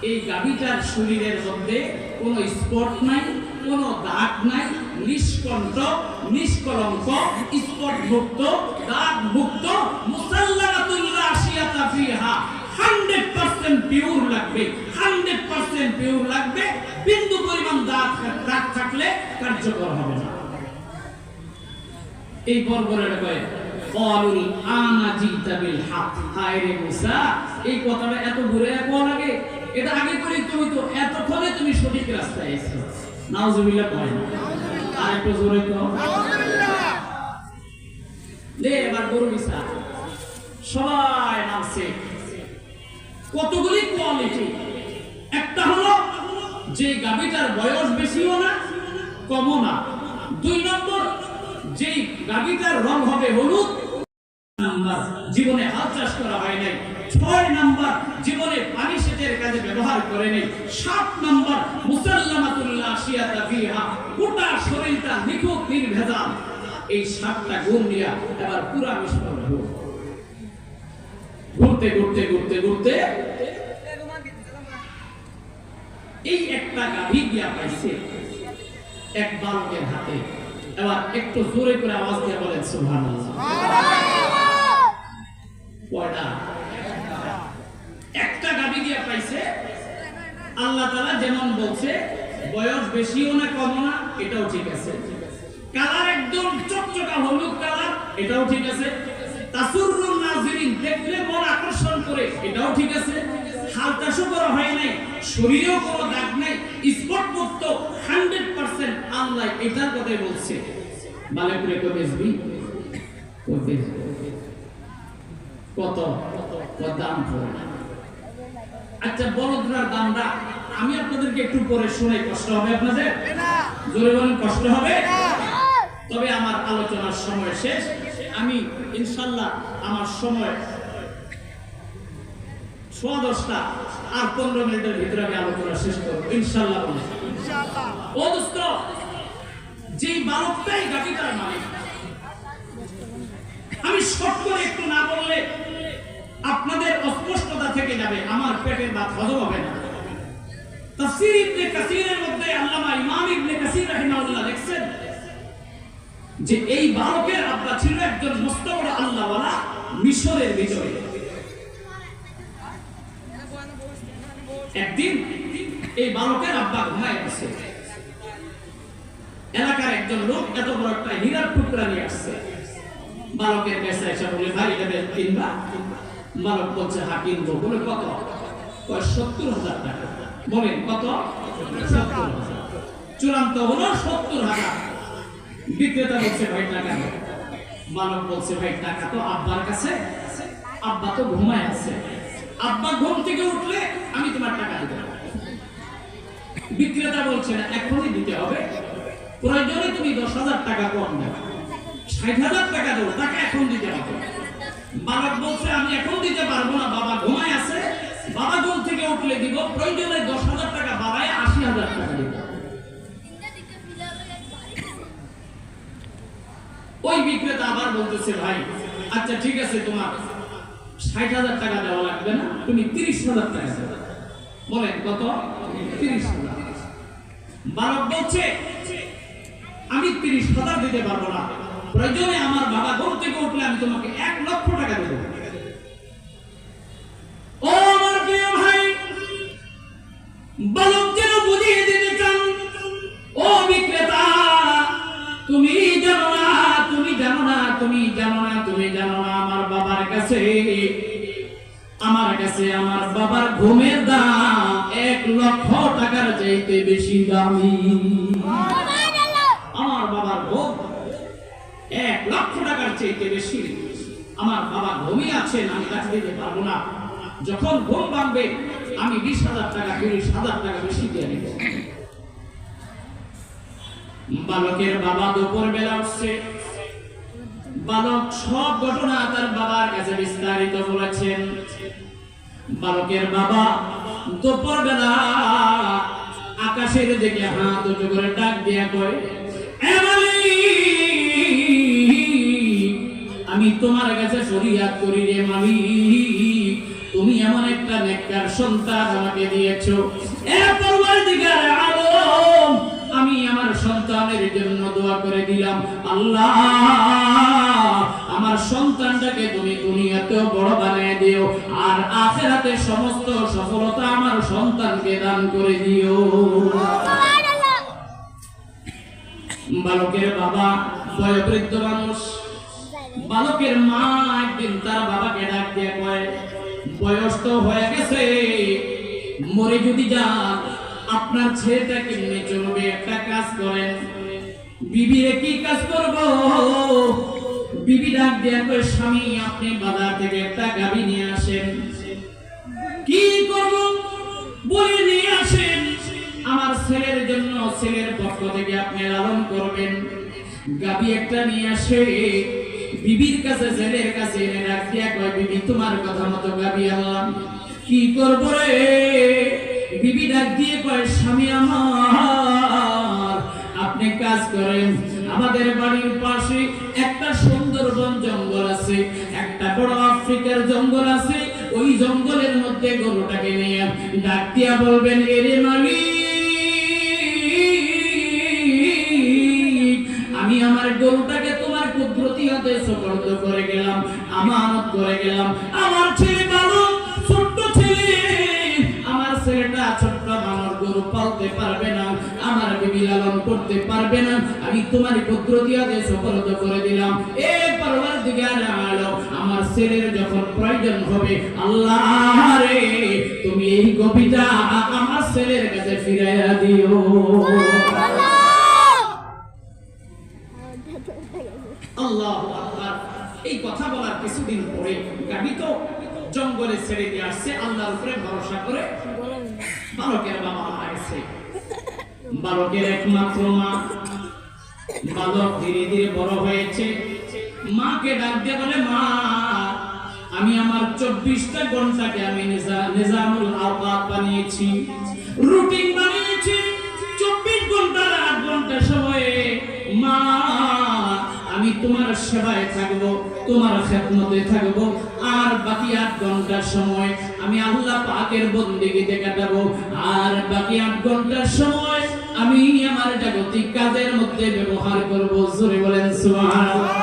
এই গাভীটার শরীরের মধ্যে কোনো স্পট নাই, কোনো দাগ নাই, নিষ্কণ্টক, নিষ্কলঙ্ক, স্পট মুক্ত, দাগ মুক্ত, মুসাল্লামাতুল লা শিয়াতা ফিহা, 100% পিওর লাগবে, 100% পিওর লাগবে। বিন্দু পরিমাণ দাগ থাকলে কার্যকর হবে না। এই বর্বরের কয় ক্বালুল আনা জিতা বিল হক। হায় রে মুসা, এই কথাটা এত ঘুরে কোয়া লাগে? এটা আগে করে তুমি তো এতক্ষণে তুমি সঠিক রাস্তায় এসেছো। নাউজুবিল্লাহ কয় না? আর একটু জোরে কও নাউজুবিল্লাহ। দে এবার গরু বিছা, সবাই নামছে। কতগুলি কোয়ালিটি। একটা হলো যে গাভীটার বয়স বেশিও না কমও না। 2 নম্বর, যেই গাভীটার রং হবে হলুদ। নাম্বার, জীবনে হাল চাষ করা হয় নাই। 6 নাম্বার, জীবনে পানি সেচের কাজে ব্যবহার করে নাই। 7 নাম্বার, মুসাল্লামাতুল লা শিয়াতা ফিহা, গোটা শরীরটা নিখুঁত নির্ভেজাল। এই 7টা গুণ নিয়ে এবার পুরা মিশন ঘুরতে ঘুরতে ঘুরতে ঘুরতে এই একটা গাভী গিয়া পাইছে এক বালকের হাতে। এবার একটু জোরে করে আওয়াজ দিয়ে বলেন সুবহানাল্লাহ। কয়টা? একটা গাভী গিয়া পাইছে। আল্লাহ তাআলা যেমন বলছে, বয়স বেশিও না কমও না, এটাও ঠিক আছে। কালার একদম চকচকা হলুদ কালার, এটাও ঠিক আছে। তাসুরুন নাজিরিন, দেখলে মন আকর্ষণ করে, এটাও ঠিক আছে। হাল চাষও করা হয় নাই, শরীরেও কোনো দাগ নাই, স্পট মুক্ত, 100%। আল্লাহ এটার কথাই বলছে। মালিক রে কো বেচবি? কত দাম পড়ে? আচ্ছা, বলদরার দামটা আমি আপনাদেরকে একটু পরে শোনাই। কষ্ট হবে আপনাদের? জোরে বলেন, কষ্ট হবে? তবে আমার আলোচনার সময় শেষ। আমি ইনশাআল্লাহ আমার সময় 10:15 আর 15 মিনিটের ভিতরে আমি আলোচনা শেষ করব ইনশাআল্লাহ। ও দোস্ত, যেই বালকটাই গাভীটার মালিক, আমি শর্ট করে একটু না বললে আপনাদের অস্পষ্টতা থেকে যাবে, আমার পেটের ভাত হজম হবে না। তাফসীর ইবনে কাসীরের মধ্যে আল্লামা ইমাম ইবনে কাসীর রাহিমাহুল্লাহ লিখছেন যে এই বালকের আব্বা ছিল একজন মস্ত বড় আল্লাহওয়ালা মিশরের ভিতরে। একদিন এই বালকের আব্বা ঘুমায় আছে। এলাকার একজন লোক এত বড় একটা হীরার টুকরা নিয়ে আসছে। বালকের কাছে এসে বলে, ভাই এটা কিনবা? বালক বলছে, হ্যাঁ কিনবো। বলে কত? 70,000 টাকা। বলেন কত? 70,000। চূড়ান্ত হলো 70,000। বিক্রেতা বলছে, ভাই টাকা দাও। বালক বলছে, ভাই টাকা তো আব্বার কাছে, আব্বা তো ঘুমায় আছে, আব্বা ঘুম থেকে উঠলে আমি তোমার টাকা দিব। বিক্রেতা বলছে, না এখনই দিতে হবে, প্রয়োজনে তুমি 10,000 টাকা কম দাও, 60,000 টাকা দাও, টাকা এখন দিতে হবে। বালক বলছে, আমি এখন দিতে পারবো না, বাবা ঘুমায় আছে, বাবা ঘুম থেকে উঠলে দিব, প্রয়োজনে 10,000 টাকা বাড়ায় 80,000 টাকা দিব। ওই বিক্রেতা আবার বলতেছে, ভাই আচ্ছা ঠিক আছে, তোমার 60,000 টাকা দেওয়া লাগবে না, তুমি 30,000 টাকা দেবে। বলেন কত? 30,000। বালক বলছে, আমি 30,000 দিতে পারবো না, প্রয়োজনে আমার বাবা ঘুম থেকে উঠলে আমি তোমাকে 1,00,000 টাকা দেবো। ও আমার প্রিয় ভাই, বালক যেন বুঝিয়ে দিতে চান, ও বিক্রেতা, তুমি জানো না, তুমি জানো না, তুমি জানো না, তুমি জানো না, আমার বাবার কাছে আমার বাবার ঘুমের দাম 1,00,000 টাকার চাইতে বেশি দামি। আমার বাবার ঘুম 1,00,000 টাকার চাইতে বেশি। আমার বাবা ঘুমিয়ে আছেন, আমি তাকে দিতে পারবো না। যখন ঘুম ভাঙবে আমি 20,000 টাকা 30,000 টাকা বেশি দিয়ে নেব। বালকের বাবা দুপুর বেলা উঠছে। বালক সব ঘটনা তার বাবার কাছে বিস্তারিত বলেছেন। বালকের বাবা দুপুরবেলা আকাশের দিকে হাত উঁচু করে ডাক দিয়া কয়, এ মালিক, আমি তোমার কাছে ফরিয়াদ করি রে মালিক, তুমি এমন একটা নেককার সন্তান আমাকে দিয়েছো। এ পরওয়ারদিগার আলম, আমি আমার সন্তানের জন্য দোয়া করে দিলাম, আল্লাহ আমার সন্তানটাকে তুমি দুনিয়াতেও বড় বানিয়ে দিও, আর আখিরাতে সমস্ত সফলতা আমার সন্তানকে দান করে দিও। বালকের বাবা বয়োবৃদ্ধ মানুষ, বালকের মা একদিন তার বাবাকে ডাক দিয়ে কয়, বয়স তো হয়ে গেছে, মরে যদি যান আপনার ছেলেটা কেমনে চলবে, একটা কাজ করেন। বিবিরে কি কাজ করব? বিবি ডাক দিয়ে কয়, স্বামী আপনি বাজার থেকে একটা গাভী নিয়ে আসেন। কি করব? বলে নিয়ে আসেন, আমার ছেলের জন্য ছেলের পক্ষ থেকে আপনি লালন করবেন। গাভী একটা নিয়ে আসে, বিবির কাছে ছেলের কাছে এনে ডাক দিয়া কয়, বিবি তোমার কথা মতো গাভী আনলাম, কি করব রে? বিবি ডাক দিয়ে কয়, স্বামী আমার আপনি কাজ করেন, আমাদের বাড়ির পাশে একটা সুন্দরবন জঙ্গল আছে, একটা বড় আফ্রিকার জঙ্গল আছে, ওই জঙ্গলের মধ্যে গরুটাকে নিয়ে ডাক দিয়া বলবেন, এরে মালিক, আমি আমার গরুটাকে তোমার কুদরতি হাতে সুপর্দ করে গেলাম, আমানত করে গেলাম। আমার ছেলে ভালো, ছোট্ট ছেলে, আমার ছেলেটা ছোট্ট মানুষ, গরু পালতে পারবে না, আমার বিবি লালন করতে পারবে না, আমি তোমার কুদরতি হাতে সুপর্দ করে দিলাম। এ পরওয়ারদিগার আলম, আমার ছেলের যখন প্রয়োজন হবে, আল্লাহ রে তুমি এই গভীরটা আমার ছেলের কাছে ফিরাইয়া দিও। আল্লাহু আকবার। এই কথা বলার কিছুদিন পরে গাভী তো জঙ্গলে ছেড়ে দিয়ে আসছে, আল্লাহর উপরে ভরসা করে। বালকের বাবা মারা গেছে, বালকের একমাত্র মা। বালক ধীরে ধীরে বড় হয়েছে, মাকে ডাক দিয়ে বলে, মা আমি আমার 24টা ঘন্টাকে আমি নিজামুল আওকাত বানিয়েছি, রুটিন বানিয়েছি, 24 ঘন্টার 8 ঘন্টা সময়ে মা আমি তোমার সেবায় থাকবো, তোমার খেদমতে থাকবো, আর বাকি 8 ঘন্টার সময় আমি আল্লাহ পাকের বন্দেগীতে কাটাবো, আর বাকি 8 ঘন্টার সময় আমি আমার জাগতিক কাজের মধ্যে ব্যবহার করব। জোরে বলেন সুবহানাল্লাহ।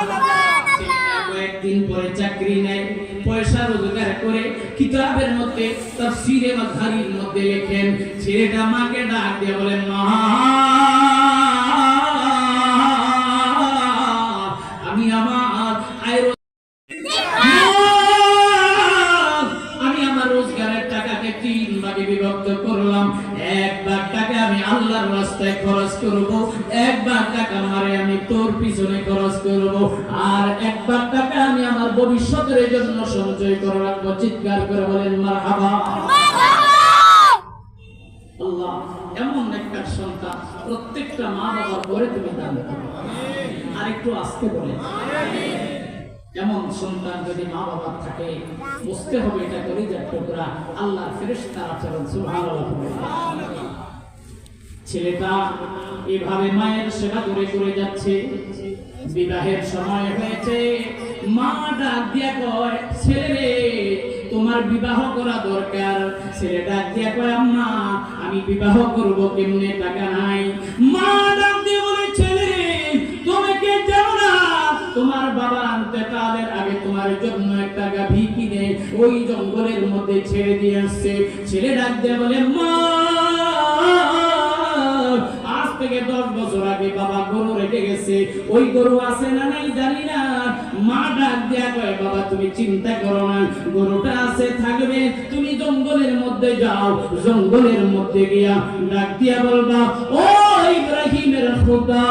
কয়েকদিন পরে চাকরি নেয়, পয়সা রোজগার করে কিতাবের মধ্যে তাফসীরে মাযহারির মধ্যে লেখেন, ছেলেটা মাকে ডাক দিয়ে বলেন, মা আমি আমার রোজগারের টাকাকে 3 ভাগে বিভক্ত করলাম। 1 ভাগ টাকা আমি আল্লাহর রাস্তায় খরচ করব, 1 ভাগ টাকা মারে আমি তোর পিছনে খরচ করব, আর 1 ভাগ টাকা আমি আমার ভবিষ্যতের জন্য সঞ্চয় করে রাখবো। চিৎকার করে বলেন মারহাবা। আল্লাহ এমন একটা সন্তান প্রত্যেকটা মা বাবার করে তুমি দান করো। আর একটু আস্তে বলেন, এমন সন্তান যদি মা বাবা থাকে, বুঝতে হবে এটা কলিজার টুকরা, আল্লাহর ফেরেশতার আচরণ। সুবহানাল্লাহ। ছেলেটা এভাবে মায়ের সেবা করে করে যাচ্ছে, বিবাহের সময় হয়েছে, মা ডাক দিয়া কয়, ছেলে তোমার বিবাহ করা দরকার। ছেলে ডাক দিয়া কয়, আম্মা আমি বিবাহ করব কেমনে, টাকা নাই। মা ডাক দিয়ে বলে, ছেলে তুমি কে জানো না, তোমার বাবা ইন্তেকালের আগে তোমার জন্য একটা গাভী কিনে ওই জঙ্গলের মধ্যে ছেড়ে দিয়ে আসছে। ছেলে ডাক দিয়ে বলে, মা আজ থেকে 10 বছর আগে বাবা গরু রেখে গেছে, ওই গরু আছে না নাই জানি না। মা ডাক দিয়া কয়, বাবা তুমি চিন্তা করো না, গরুটা আছে থাকবে, তুমি জঙ্গলের মধ্যে যাও, জঙ্গলের মধ্যে গিয়া ডাক দিয়া বলবা, ও ইব্রাহিমের খোদা,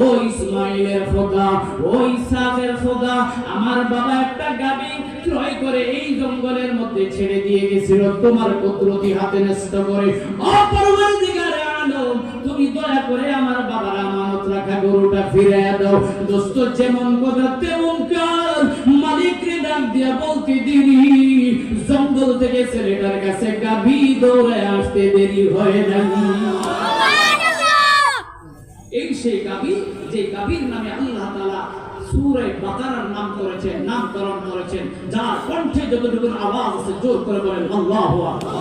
ও ইসমাইলের খোদা, ও ইসহাকের খোদা, আমার বাবা একটা গাভী ক্রয় করে এই জঙ্গলের মধ্যে ছেড়ে দিয়ে গেছিল তোমার কুদরতি হাতে ন্যস্ত করে। ও পরওয়ারদিগারে আলম, তুমি দয়া করে আমার বাবার আমানত রাখা গরুটা ফিরিয়ে দাও। দোস্ত যেমন কথা তেমন কাজ, মালিক রে ডাক দিয়া বলতে দেরি, জঙ্গল থেকে ছেলেটার কাছে গাভী দৌড়ে আসতে দেরি হয় নাই। এই সেই গাভী, যে গাভীর নামে আল্লাহ তাআলা সূরা বাকারার নামকরণ করেছেন, যার কণ্ঠে যতটুকু আওয়াজ আছে জোর করে বলেন আল্লাহু আকবার।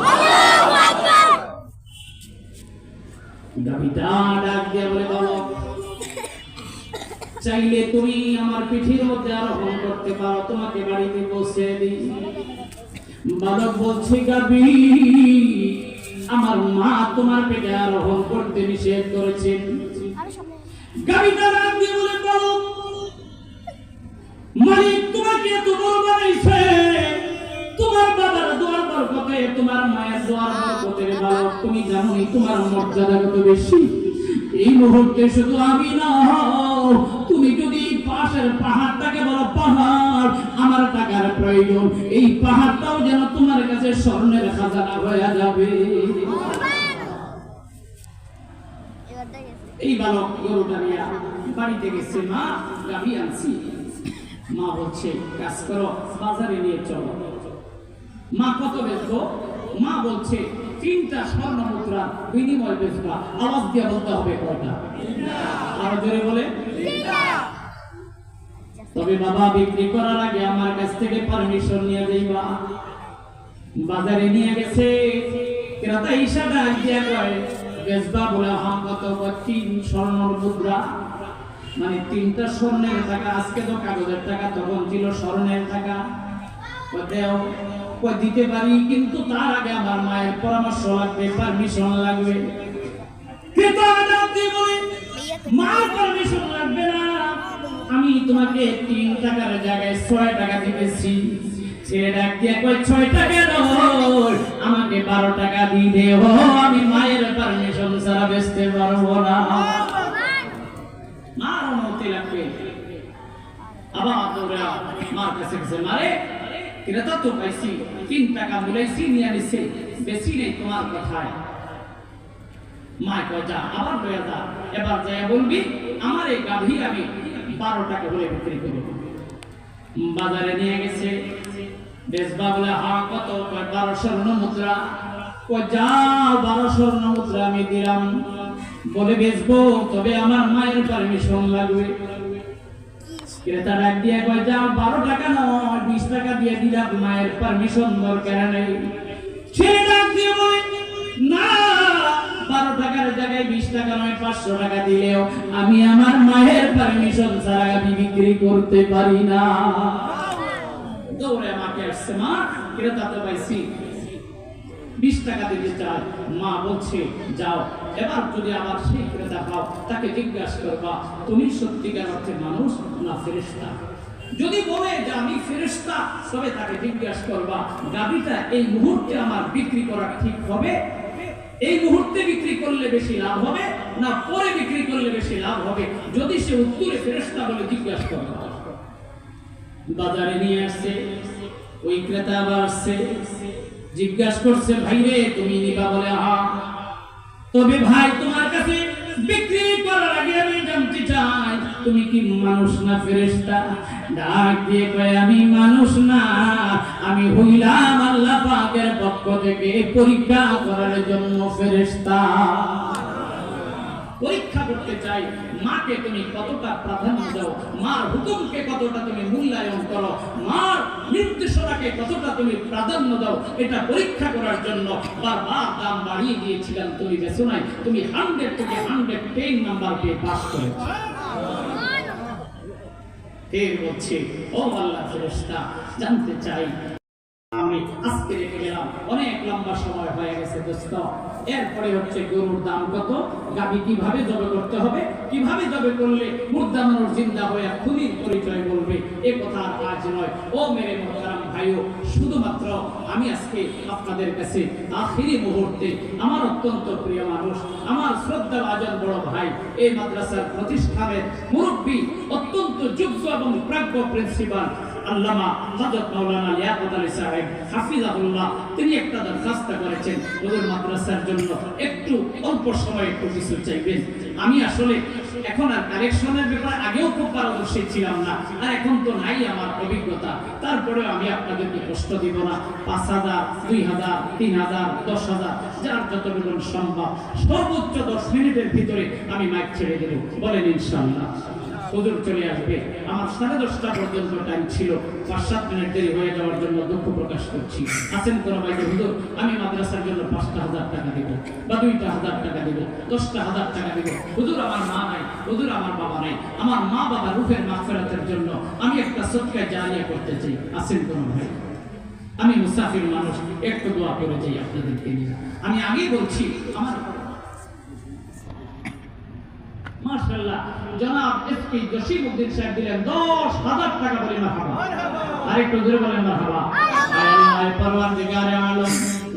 গাভীটা ডাক দিয়ে বলে, বাবা চাইলে তুমি আমার পিঠের মধ্যে আরোহণ করতে পারো, তোমাকে বাড়িতে পৌঁছে দিই। বালক বলছে, গাভী আমার মা তোমার পেটে আরোহণ করতে নিষেধ করেছেন। গাভীটা ডাক দিয়ে বলে, বালক মালিক তোমাকে এত বড় বানাইছে, তোমার বাবার দোয়ার বরকতে, তোমার মায়ের দোয়ার বরকতে বালক তুমি জানোই তোমার মর্যাদা কত বেশি। এই মুহূর্তে শুধু আমি না, তুমি যদি পাশের পাহাড়টাকে বলো পাহাড়, আমার টাকার প্রয়োজন, এই পাহাড়টাও যেন তোমার কাছে স্বর্ণের খাজানা হয়ে যাবে। এই বালক গরুটা নিয়ে বাড়িতে গেছে, মা গাভী আনছি। মা বলছে, কাজ করো, বাজারে নিয়ে চলো। মা কত বেচবো? মা বলছে, 3টা স্বর্ণ মুদ্রা বিনিময় বেচবা। আওয়াজ দিয়ে বলতে হবে কয়টা? আরো জোরে বলে। তবে বাবা বিক্রি করার আগে আমার কাছ থেকে পারমিশন নিয়ে যাইবা। বাজারে নিয়ে গেছে, ক্রেতা ইশারা দিয়ে কয় বেচবা বলে, হ্যাঁ কত? 3 স্বর্ণ মুদ্রা, মানে 3টা স্বর্ণের টাকা। আজকে তো কাগজের টাকা, তখন ছিল স্বর্ণের টাকা। দিতে পারি, কিন্তু তার আগে আমার মায়ের পরামর্শ লাগবে, পারমিশন লাগবে। মার পারমিশন লাগবে না, আমি তোমাকে 3 টাকার জায়গায় 6 টাকা দিতেছি। ছেলে ডাক দিয়ে কয়, 6 টাকা নয়, আমাকে 12 টাকা দিলে আমি মায়ের পারমিশন ছাড়া বেচতে পারবো না। মার অনুমতি লাগবে। আবার তোরা মার কাছে গেছে, মারে ক্রেতা তো পাইছি, 3 টাকা বলেছি নিয়ে নিছে, বেশি নেই তোমার কথায়। মা কয়, যা আবার লয়ে যা, এবার যাই বলবি আমার এই গাভী আমি 12 টাকা বলে বিক্রি করব। বাজারে নিয়ে গেছে, বেচবা বলে, হ্যাঁ কত? 12 স্বর্ণ মুদ্রা। কয়, যাও 12 স্বর্ণ মুদ্রা আমি দিলাম, বলে বেচবো, তবে আমার মায়ের পারমিশন লাগবে। ক্রেতা ডাক দিয়ে কয়, যাও 12 টাকা নয়, 20 টাকা দিয়ে দিলাম, মায়ের পারমিশন দরকার নেই। ছেলে ডাক দিয়ে বলে, না, 12 টাকার জায়গায় 20 টাকা নয়, 500 টাকা দিলেও আমি আমার মায়ের পারমিশন ছাড়া আমি বিক্রি করতে পারি না। দৌড়ে আমাকে আসছে, মা ক্রেতা তো পাইছি, 20 টাকা দিতে চায়। মা বলছে, যাও এবার যদি আবার সেই ক্রেতা পাও, তাকে জিজ্ঞাসা করবা তুমি সত্যিকার অর্থে মানুষ না ফেরেশতা। যদি বলে যে আমি ফেরেশতা, তবে তাকে জিজ্ঞাসা করবা গাভীটা এই মুহূর্তে আমার বিক্রি করা ঠিক হবে? এই মুহূর্তে বিক্রি করলে বেশি লাভ হবে না পরে বিক্রি করলে বেশি লাভ হবে? যদি সে উত্তরে ফেরেশতা বলে জিজ্ঞাসা করবা। বাজারে নিয়ে আসছে, ওই ক্রেতা আবার আসছে, জিজ্ঞাসা করছে, ভাই রে তুমি নিবা? বলে, হ্যাঁ। তবে ভাই তোমার কাছে বিক্রি করার আগে আমি জানতে চাই তুমি কি মানুষ না ফেরেশতা? ডাক দিয়ে কয়, আমি মানুষ না, আমি হইলাম আল্লাহ পাকের পক্ষ থেকে পরীক্ষা করার জন্য ফেরেশতা। পরীক্ষা করতে চাই মাকে তুমি কতটা প্রাধান্য দাও, মার হুকুমকে কতটা তুমি মূল্যায়ন করো, মার নির্দেশনাকে কতটা তুমি প্রাধান্য দাও, এটা পরীক্ষা করার জন্য বারবার দাম বাড়িয়ে দিয়েছিলাম। তুমি বেছো নাই, তুমি 100 থেকে 110 নাম্বার পেয়ে পাস করেছো। এর হচ্ছে, ও আল্লাহ ফেরেশতা জানতে চাই, আমি আজকে রেখে গেলাম, অনেক লম্বা সময় হয়ে গেছে দোস্ত। এরপরে হচ্ছে গরুর দাম কত, গাভী কিভাবে জবে করতে হবে, কিভাবে জবে করলে মুর্দা মানুষ জিন্দা হয়ে খুনির পরিচয় বলবে, এ কথা আজ নয়। ও মেরে মোহতারাম ভাইও, শুধুমাত্র আমি আজকে আপনাদের কাছে আখিরি মুহূর্তে আমার অত্যন্ত প্রিয় মানুষ, আমার শ্রদ্ধাভাজন বড় ভাই, এই মাদ্রাসার প্রতিষ্ঠানের মুরব্বী, অত্যন্ত যোগ্য এবং প্রাজ্ঞ প্রিন্সিপাল আল্লামা হযরত মাওলানা লিয়াকত আলী সাহেব হাফিজাহুল্লাহ তিনি একটা দরখাস্ত করেছেন ওদের মাদ্রাসার জন্য একটু অল্প সময় একটু কিছু চাইবেন। আমি আসলে এখন আর কালেকশনের ব্যাপারে আগেও খুব পারদর্শী ছিলাম না, আর এখন তো নাই আমার অভিজ্ঞতা, তারপরে আমি আপনাদেরকে কষ্ট দিব না। 5,000, 2,000, 3,000, 10,000 যার যতটুকু সম্ভব সর্বোচ্চ 10 মিনিটের ভিতরে আমি মাইক ছেড়ে দেব, বলেন ইনশাআল্লাহ। হুজুর চলে আসবে, আমার 10:30 পর্যন্ত টাইম ছিল, 5-7 মিনিট দেরি হয়ে যাওয়ার জন্য দুঃখ প্রকাশ করছি। আছেন কোন ভাই হুজুর আমি মাদ্রাসার জন্য 5,000 টাকা দিব বা 2,000 টাকা দিব, 10,000 টাকা দিব, হুজুর আমার মা নাই, হুজুর আমার বাবা নাই, আমার মা বাবা রূহের মাগফিরাতের জন্য আমি একটা সদকা জারিয়া করতে চাই। আছেন কোন ভাই? আমি মুসাফির মানুষ, একটু দোয়া করে যাই আপনাদেরকে নিয়ে। আমি আগেই বলছি আমার মাশাআল্লাহ জনাব এসপি জসিমউদ্দিন সাহেব দিলেন 10,000 টাকা, বলে মারহাবা। আরেকটু জোরে বলেন মারহাবা। আল্লাহ পরওয়ারদিগারে আলম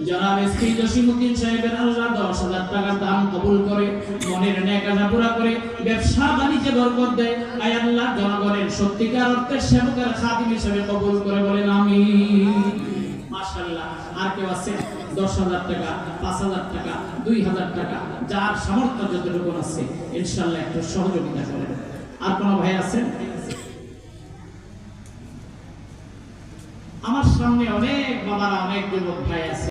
জনাব এসপি জসিমউদ্দিন সাহেবের আল্লাহ 10,000 টাকা দান কবুল করে, মনের নেক আশা পুরা করে, ব্যবসা বাণিজ্যে বরকত দেয়। আয় আল্লাহ জনগণের সত্যিকার অর্থের সেবকের খাদিম হিসেবে কবুল করে, বলেন আমিন। মাশাআল্লাহ। আর কেউ আছে 10,000 টাকা, 5,000 টাকা, 2,000 টাকা, যার সামর্থ্য যতটুকু আছে ইনশাআল্লাহ একটু সহযোগিতা করেন। আর কোন ভাই আছেন? আমার সামনে অনেক বাবারা, অনেক যুবক ভাই আছে।